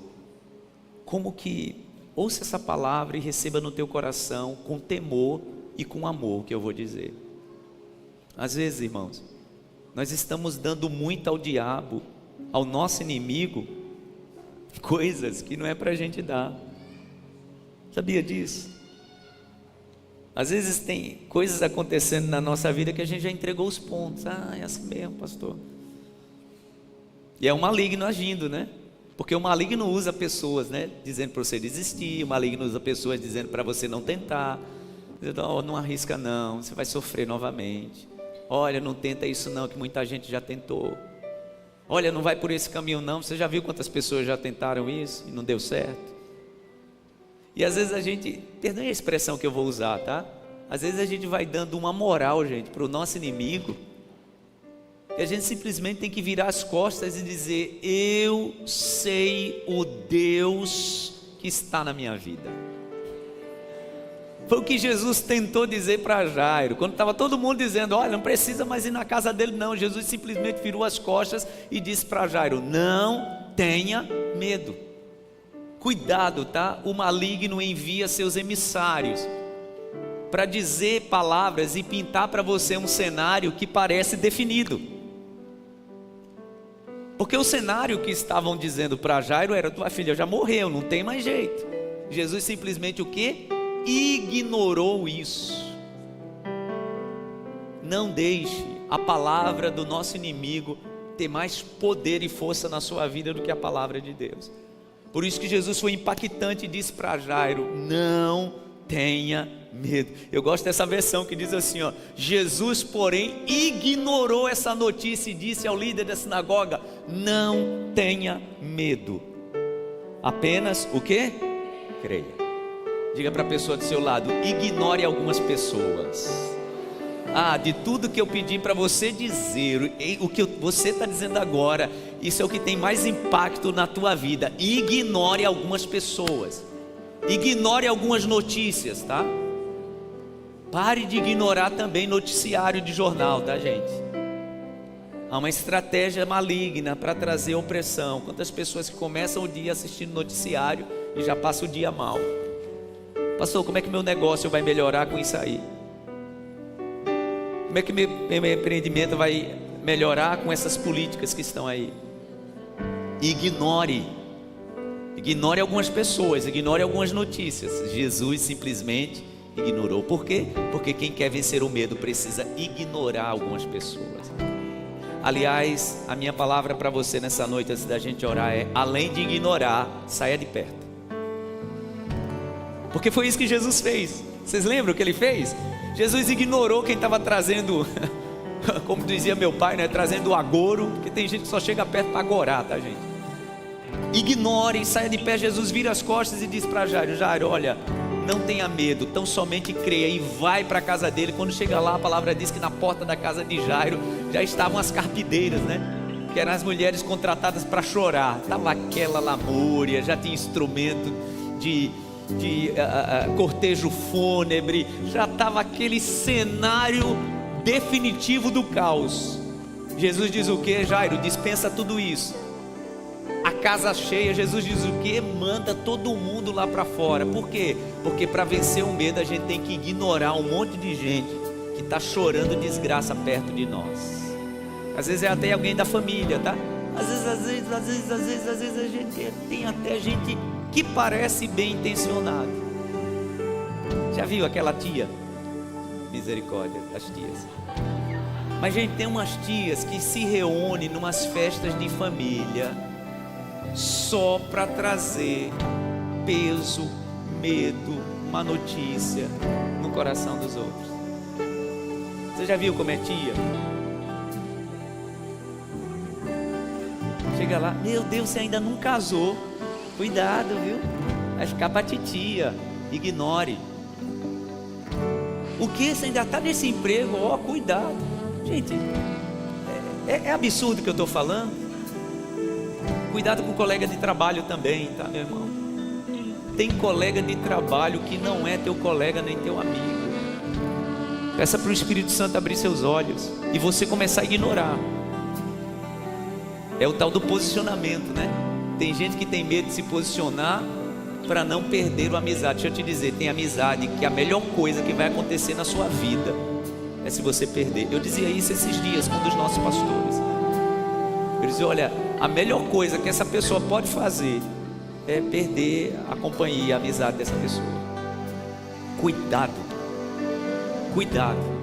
Como que ouça essa palavra e receba no teu coração com temor e com amor, que eu vou dizer. Às vezes, irmãos, nós estamos dando muito ao diabo, ao nosso inimigo, coisas que não é para a gente dar. Sabia disso? Às vezes tem coisas acontecendo na nossa vida que a gente já entregou os pontos. Ah, é assim mesmo, pastor. E é o maligno agindo, né? Porque o maligno usa pessoas, né? Dizendo para você desistir. O maligno usa pessoas dizendo para você não tentar. Dizendo: oh, não arrisca não, você vai sofrer novamente. Olha, não tenta isso não, que muita gente já tentou. Olha, não vai por esse caminho não. Você já viu quantas pessoas já tentaram isso e não deu certo? E às vezes a gente, perdoe a expressão que eu vou usar, tá? Às vezes a gente vai dando uma moral, gente, para o nosso inimigo, e a gente simplesmente tem que virar as costas e dizer: eu sei o Deus que está na minha vida. Foi o que Jesus tentou dizer para Jairo, quando estava todo mundo dizendo: olha, não precisa mais ir na casa dele não. Jesus simplesmente virou as costas e disse para Jairo: não tenha medo. Cuidado, tá? O maligno envia seus emissários para dizer palavras e pintar para você um cenário que parece definido. Porque o cenário que estavam dizendo para Jairo era: tua filha já morreu, não tem mais jeito. Jesus simplesmente o quê? Ignorou isso. Não deixe a palavra do nosso inimigo ter mais poder e força na sua vida do que a palavra de Deus. Por isso que Jesus foi impactante e disse para Jairo: não tenha medo. Eu gosto dessa versão que diz assim, ó: Jesus, porém, ignorou essa notícia e disse ao líder da sinagoga: não tenha medo, apenas o quê? Creia. Diga para a pessoa do seu lado: ignore algumas pessoas. Ah, de tudo que eu pedi para você dizer, o que você está dizendo agora, isso é o que tem mais impacto na tua vida. Ignore algumas pessoas, ignore algumas notícias, tá? Pare de ignorar também noticiário de jornal, tá, gente? Há uma estratégia maligna para trazer opressão. Quantas pessoas que começam o dia assistindo noticiário e já passam o dia mal? Pastor, como é que meu negócio vai melhorar com isso aí? Como é que meu empreendimento vai melhorar com essas políticas que estão aí? Ignore algumas pessoas, ignore algumas notícias. Jesus simplesmente ignorou. Por quê? Porque quem quer vencer o medo precisa ignorar algumas pessoas. Aliás, a minha palavra para você nessa noite, antes da gente orar, é: além de ignorar, saia de perto. Porque foi isso que Jesus fez. Vocês lembram o que ele fez? Jesus ignorou quem estava trazendo, como dizia meu pai, né? Trazendo o agouro. Porque tem gente que só chega perto para agorar, tá, gente? Ignore, saia de pé. Jesus vira as costas e diz para Jairo: Jairo, olha, não tenha medo, tão somente creia. E vai para a casa dele. Quando chega lá, a palavra diz que na porta da casa de Jairo já estavam as carpideiras, né? Que eram as mulheres contratadas para chorar. Estava aquela lamúria, já tinha instrumento de cortejo fúnebre, já estava aquele cenário definitivo do caos. Jesus diz o que, Jairo? Dispensa tudo isso, casa cheia. Jesus diz o quê? Manda todo mundo lá para fora. Por quê? Porque para vencer o medo a gente tem que ignorar um monte de gente que está chorando desgraça perto de nós. Às vezes é até alguém da família, tá? Às vezes a gente tem até gente que parece bem intencionado. Já viu aquela tia? Misericórdia das tias. Mas gente, tem umas tias que se reúnem numas festas de família só para trazer peso, medo, má notícia no coração dos outros. Você já viu como é tia? Chega lá, meu Deus, você ainda não casou. Cuidado, viu? Vai ficar pra titia. Ignore. O que? Você ainda está nesse emprego? Ó, cuidado. Gente, é absurdo o que eu estou falando. Cuidado com o colega de trabalho também, tá, meu irmão? Tem colega de trabalho que não é teu colega nem teu amigo. Peça para o Espírito Santo abrir seus olhos e você começar a ignorar. É o tal do posicionamento, né? Tem gente que tem medo de se posicionar para não perder a amizade. Deixa eu te dizer, tem amizade que a melhor coisa que vai acontecer na sua vida é se você perder. Eu dizia isso esses dias com um dos nossos pastores. Eu dizia, olha, a melhor coisa que essa pessoa pode fazer é perder a companhia, a amizade dessa pessoa. Cuidado. Cuidado.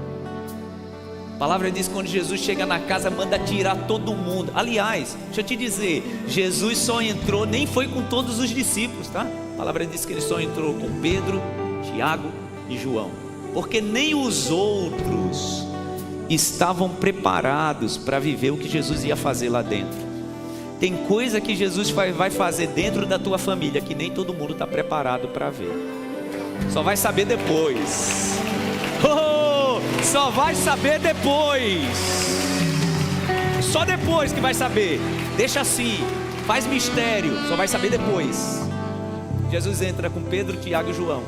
A palavra diz que quando Jesus chega na casa, manda tirar todo mundo. Aliás, deixa eu te dizer, Jesus só entrou, nem foi com todos os discípulos, tá? A palavra diz que ele só entrou com Pedro, Tiago e João, porque nem os outros estavam preparados para viver o que Jesus ia fazer lá dentro. Tem coisa que Jesus vai fazer dentro da tua família que nem todo mundo está preparado para ver. Só vai saber depois. Só vai saber depois. Só depois que vai saber. Deixa assim, faz mistério. Só vai saber depois. Jesus entra com Pedro, Tiago e João.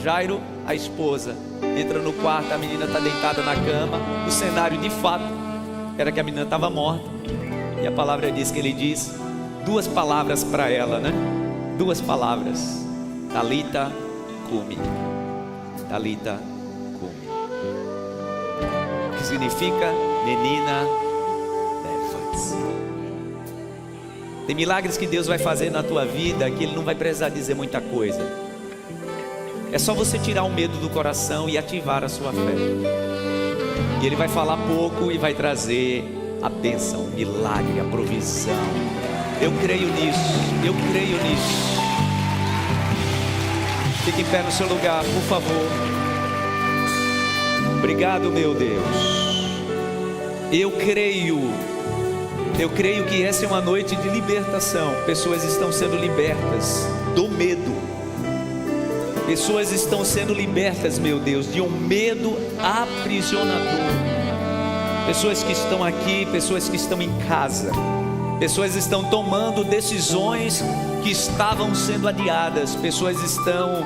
Jairo, a esposa, entra no quarto. A menina está deitada na cama. O cenário de fato era que a menina estava morta. E a palavra diz que ele diz duas palavras para ela, né? Duas palavras. Talita cumi. Talita cumi. Que significa, menina, levante-se. Tem milagres que Deus vai fazer na tua vida que Ele não vai precisar dizer muita coisa. É só você tirar o medo do coração e ativar a sua fé. E Ele vai falar pouco e vai trazer a bênção, o milagre, a provisão. Eu creio nisso, eu creio nisso. Fique em pé no seu lugar, por favor. Obrigado, meu Deus. Eu creio que essa é uma noite de libertação. Pessoas estão sendo libertas do medo. Pessoas estão sendo libertas, meu Deus, de um medo aprisionador. Pessoas que estão aqui, pessoas que estão em casa, pessoas estão tomando decisões que estavam sendo adiadas. Pessoas estão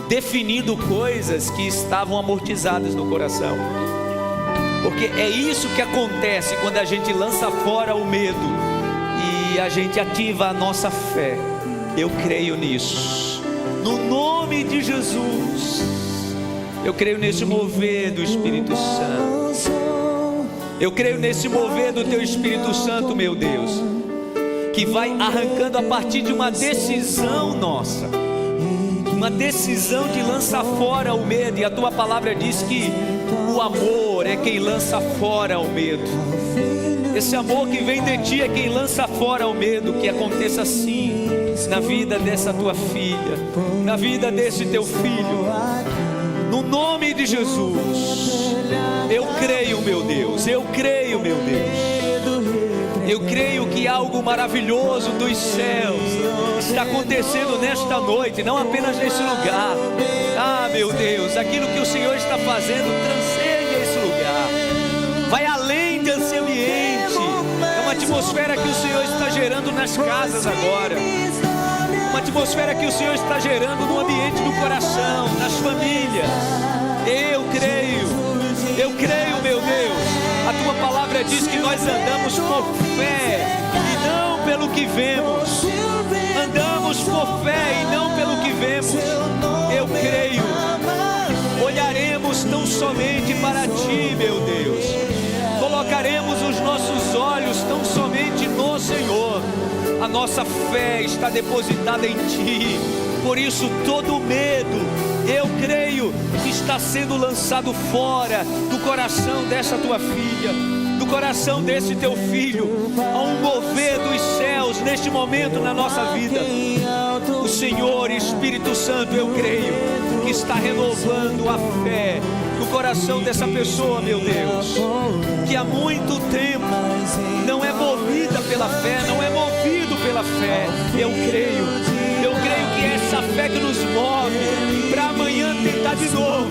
definindo coisas que estavam amortizadas no coração. Porque é isso que acontece quando a gente lança fora o medo e a gente ativa a nossa fé. Eu creio nisso, no nome de Jesus. Eu creio nesse mover do Espírito Santo. Eu creio nesse mover do Teu Espírito Santo, meu Deus, que vai arrancando a partir de uma decisão nossa, uma decisão de lançar fora o medo. E a Tua palavra diz que o amor é quem lança fora o medo. Esse amor que vem de Ti é quem lança fora o medo. Que aconteça assim na vida dessa Tua filha, na vida desse Teu filho, no nome de Jesus. Eu creio, meu Deus, eu creio, meu Deus. Eu creio que algo maravilhoso dos céus está acontecendo nesta noite, não apenas nesse lugar. Ah, meu Deus, aquilo que o Senhor está fazendo transcende esse lugar, vai além desse ambiente. É uma atmosfera que o Senhor está gerando nas casas agora, uma atmosfera que o Senhor está gerando no ambiente do coração, nas famílias. Eu creio, meu Deus. A tua palavra diz que nós andamos por fé e não pelo que vemos. Andamos por fé e não pelo que vemos. Eu creio. Olharemos tão somente para ti, meu Deus. Colocaremos os nossos olhos tão somente no Senhor. A nossa fé está depositada em ti. Por isso todo medo, eu creio, que está sendo lançado fora do coração dessa tua filha, do coração desse teu filho. Há um mover dos céus neste momento na nossa vida. O Senhor, Espírito Santo, eu creio que está renovando a fé no coração dessa pessoa, meu Deus, que há muito tempo não é movida pela fé, não é movido pela fé. Eu creio que é essa fé que nos move para amanhã tentar de novo.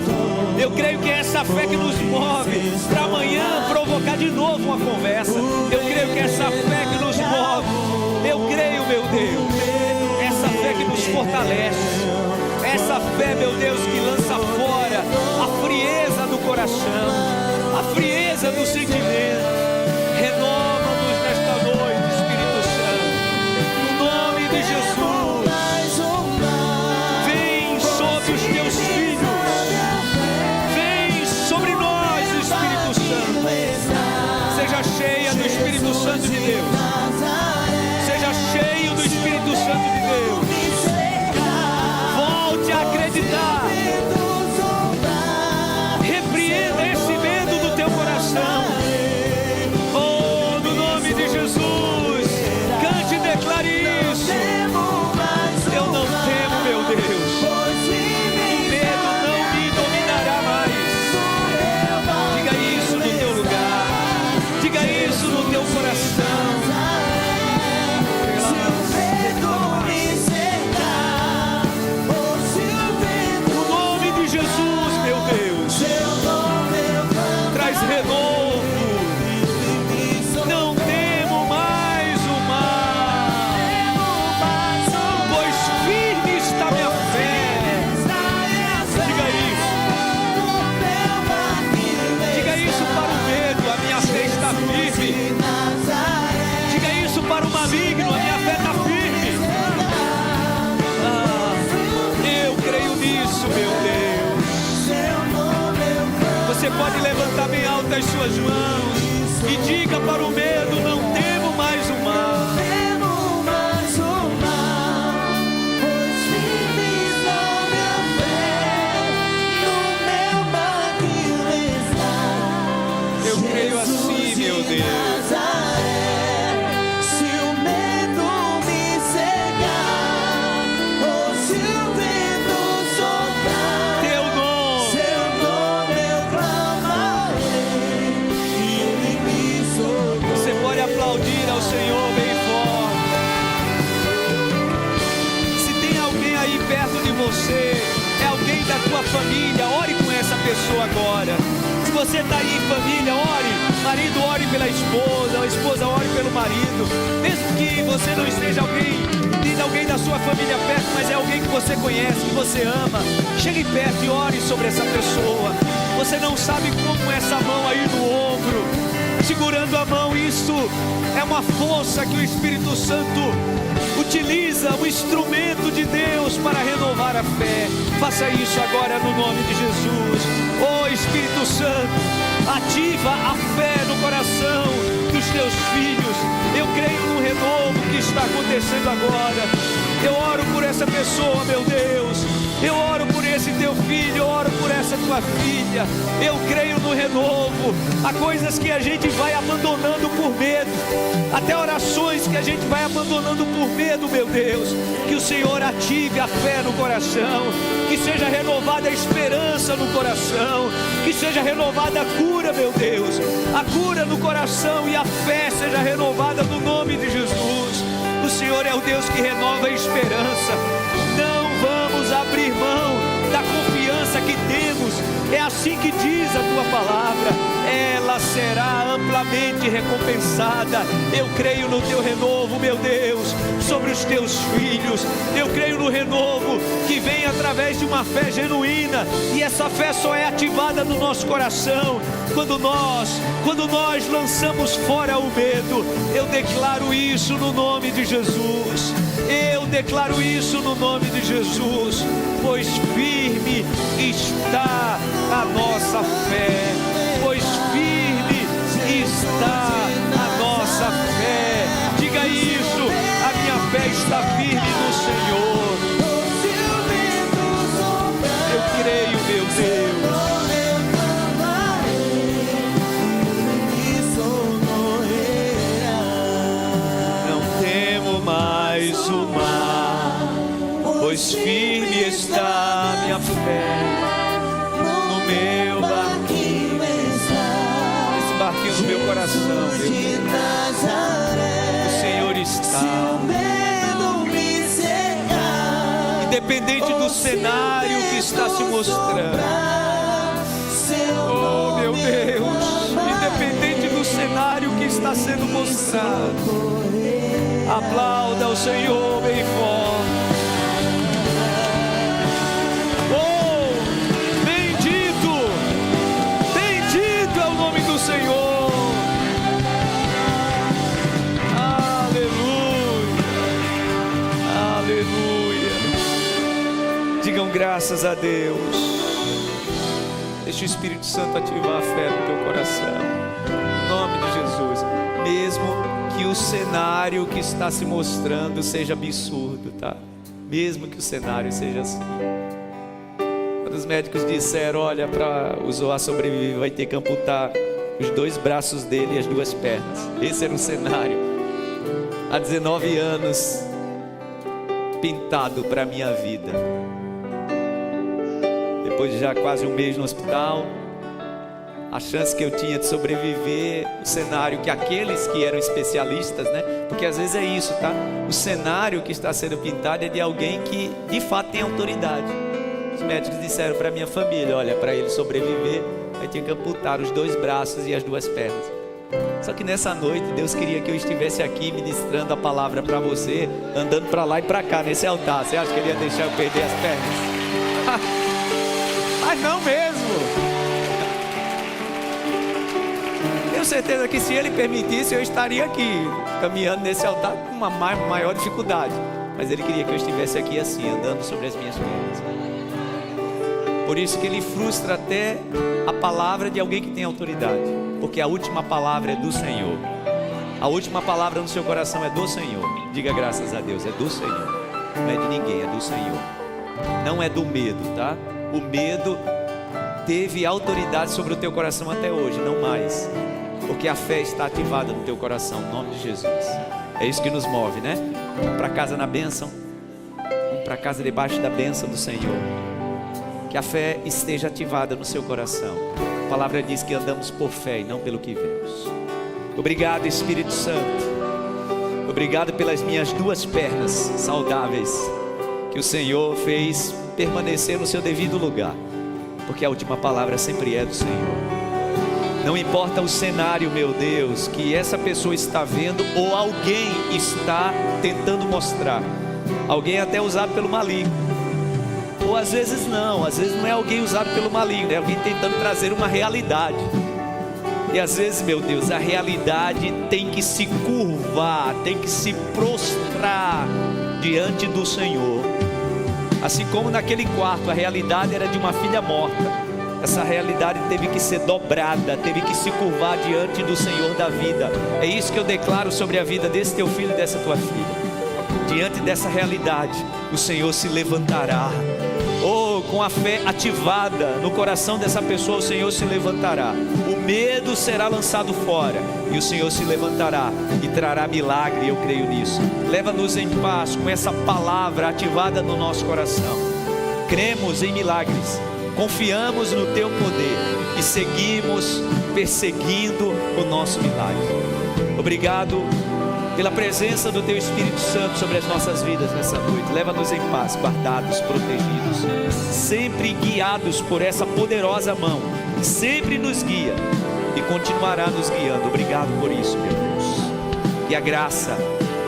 Eu creio que é essa fé que nos move para amanhã provocar de novo uma conversa. Eu creio que é essa fé que nos move. Eu creio, meu Deus, essa fé que nos fortalece. Essa fé, meu Deus, que lança fora a frieza do coração, a frieza do sentimento. Renova-nos nesta noite, Espírito Santo, no nome de Jesus. Vem sobre os teus filhos, vem sobre nós, Espírito Santo. Seja cheia do Espírito Santo de Deus, seja cheio do Espírito Santo de Deus. Volte a acreditar. Repreenda esse medo do teu coração. Oh, no nome de Jesus, cante e declare isso. Eu não temo, meu Deus. O medo não me dominará mais. Diga isso no teu lugar. Diga isso no teu coração. Renovo, não temo mais o mal, pois firme está minha fé. Diga isso para o medo, a minha fé está firme. Diga isso para o maligno, a minha fé está firme. Eu creio nisso, meu Deus. Você pode levantar bem alto as suas mãos e diga para o medo: não temo mais o mal. Temo mais o mal, pois firme está minha fé, no meu barquinho está. Eu creio assim, meu Deus. Aplaudir ao Senhor bem forte. Se tem alguém aí perto de você, é alguém da tua família, ore com essa pessoa agora. Se você está aí em família, ore. Marido, ore pela esposa, a esposa, ore pelo marido. Mesmo que você não esteja alguém da sua família perto, mas é alguém que você conhece, que você ama, chegue perto e ore sobre essa pessoa. Você não sabe como essa mão aí no ombro, segurando a mão, isso é uma força que o Espírito Santo utiliza, um instrumento de Deus para renovar a fé. Faça isso agora no nome de Jesus. Oh Espírito Santo, ativa a fé no coração dos teus filhos. Eu creio no renovo que está acontecendo agora. Eu oro por essa pessoa, meu Deus. Eu oro por esse teu filho, eu oro por essa tua filha. Eu creio no renovo. Há coisas que a gente vai abandonando por medo, até orações que a gente vai abandonando por medo, meu Deus. Que o Senhor ative a fé no coração, que seja renovada a esperança no coração, que seja renovada a cura, meu Deus, a cura no coração, e a fé seja renovada no nome de Jesus. O Senhor é o Deus que renova a esperança. Não vamos abrir mão da confiança que temos, é assim que diz a tua palavra, ela será amplamente recompensada. Eu creio no teu renovo, meu Deus, sobre os teus filhos. Eu creio no renovo que vem através de uma fé genuína, e essa fé só é ativada no nosso coração quando nós lançamos fora o medo. Eu declaro isso no nome de Jesus. Eu declaro isso no nome de Jesus, pois firme está a nossa fé, pois firme está a nossa fé. Diga isso: a minha fé está firme no Senhor. Eu creio, meu Deus. Não temo mais o mar, pois firme está a minha fé no meu barquinho. Esse barquinho do meu coração, meu Deus. O Senhor está. Independente do cenário que está se mostrando, oh meu Deus, independente do cenário que está sendo mostrado, aplauda o Senhor bem forte. Oh, bendito é o nome do Senhor. Aleluia, aleluia. Digam graças a Deus. Deixa o Espírito Santo ativar a fé no teu coração, em nome de Jesus. Mesmo que o cenário que está se mostrando seja absurdo, tá? Mesmo que o cenário seja assim. Quando os médicos disseram, olha, para o Zoar sobreviver vai ter que amputar os 2 braços dele e as 2 pernas. Esse era o cenário. Há 19 anos pintado para a minha vida. Depois de já quase um mês no hospital, a chance que eu tinha de sobreviver, o cenário que aqueles que eram especialistas, né? Porque às vezes é isso, tá? O cenário que está sendo pintado é de alguém que de fato tem autoridade. Os médicos disseram para minha família, olha, para ele sobreviver, vai ter que amputar os 2 braços e as 2 pernas. Só que nessa noite Deus queria que eu estivesse aqui ministrando a palavra para você, andando para lá e para cá nesse altar. Você acha que ele ia deixar eu perder as pernas? Mas não mesmo. Tenho certeza que se ele permitisse, eu estaria aqui, caminhando nesse altar com uma maior dificuldade. Mas ele queria que eu estivesse aqui assim, andando sobre as minhas pernas. Por isso que ele frustra até a palavra de alguém que tem autoridade. Porque a última palavra é do Senhor. A última palavra no seu coração é do Senhor. Diga graças a Deus, é do Senhor. Não é de ninguém, é do Senhor. Não é do medo, tá? O medo teve autoridade sobre o teu coração até hoje, não mais. Porque a fé está ativada no teu coração, no nome de Jesus. É isso que nos move, né? Vamos para casa na bênção. Vamos para casa debaixo da bênção do Senhor. Que a fé esteja ativada no seu coração. A palavra diz que andamos por fé e não pelo que vemos. Obrigado, Espírito Santo. Obrigado pelas minhas 2 pernas saudáveis, que o Senhor fez permanecer no seu devido lugar. Porque a última palavra sempre é do Senhor. Não importa o cenário, meu Deus, que essa pessoa está vendo ou alguém está tentando mostrar. Alguém até usado pelo maligno. Ou às vezes não é alguém usado pelo maligno, é alguém tentando trazer uma realidade. E às vezes, meu Deus, a realidade tem que se curvar, tem que se prostrar diante do Senhor. Assim como naquele quarto, a realidade era de uma filha morta. Essa realidade teve que ser dobrada, teve que se curvar diante do Senhor da vida. É isso que eu declaro sobre a vida desse teu filho e dessa tua filha. Diante dessa realidade, o Senhor se levantará. Oh, com a fé ativada no coração dessa pessoa, o Senhor se levantará. O medo será lançado fora e o Senhor se levantará e trará milagre. Eu creio nisso. Leva-nos em paz com essa palavra ativada no nosso coração. Cremos em milagres, confiamos no teu poder e seguimos perseguindo o nosso milagre. Obrigado pela presença do Teu Espírito Santo sobre as nossas vidas nessa noite. Leva-nos em paz, guardados, protegidos, sempre guiados por essa poderosa mão, que sempre nos guia e continuará nos guiando. Obrigado por isso, meu Deus. E a graça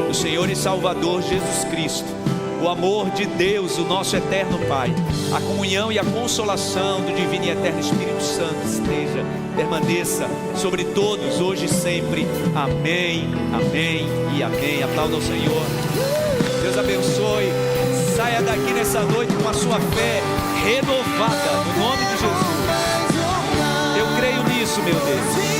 do Senhor e Salvador Jesus Cristo, o amor de Deus, o nosso eterno Pai, a comunhão e a consolação do divino e eterno Espírito Santo permaneça sobre todos, hoje e sempre. Amém, amém e amém. Aplauda ao Senhor. Deus abençoe. Saia daqui nessa noite com a sua fé renovada, no nome de Jesus. Eu creio nisso, meu Deus.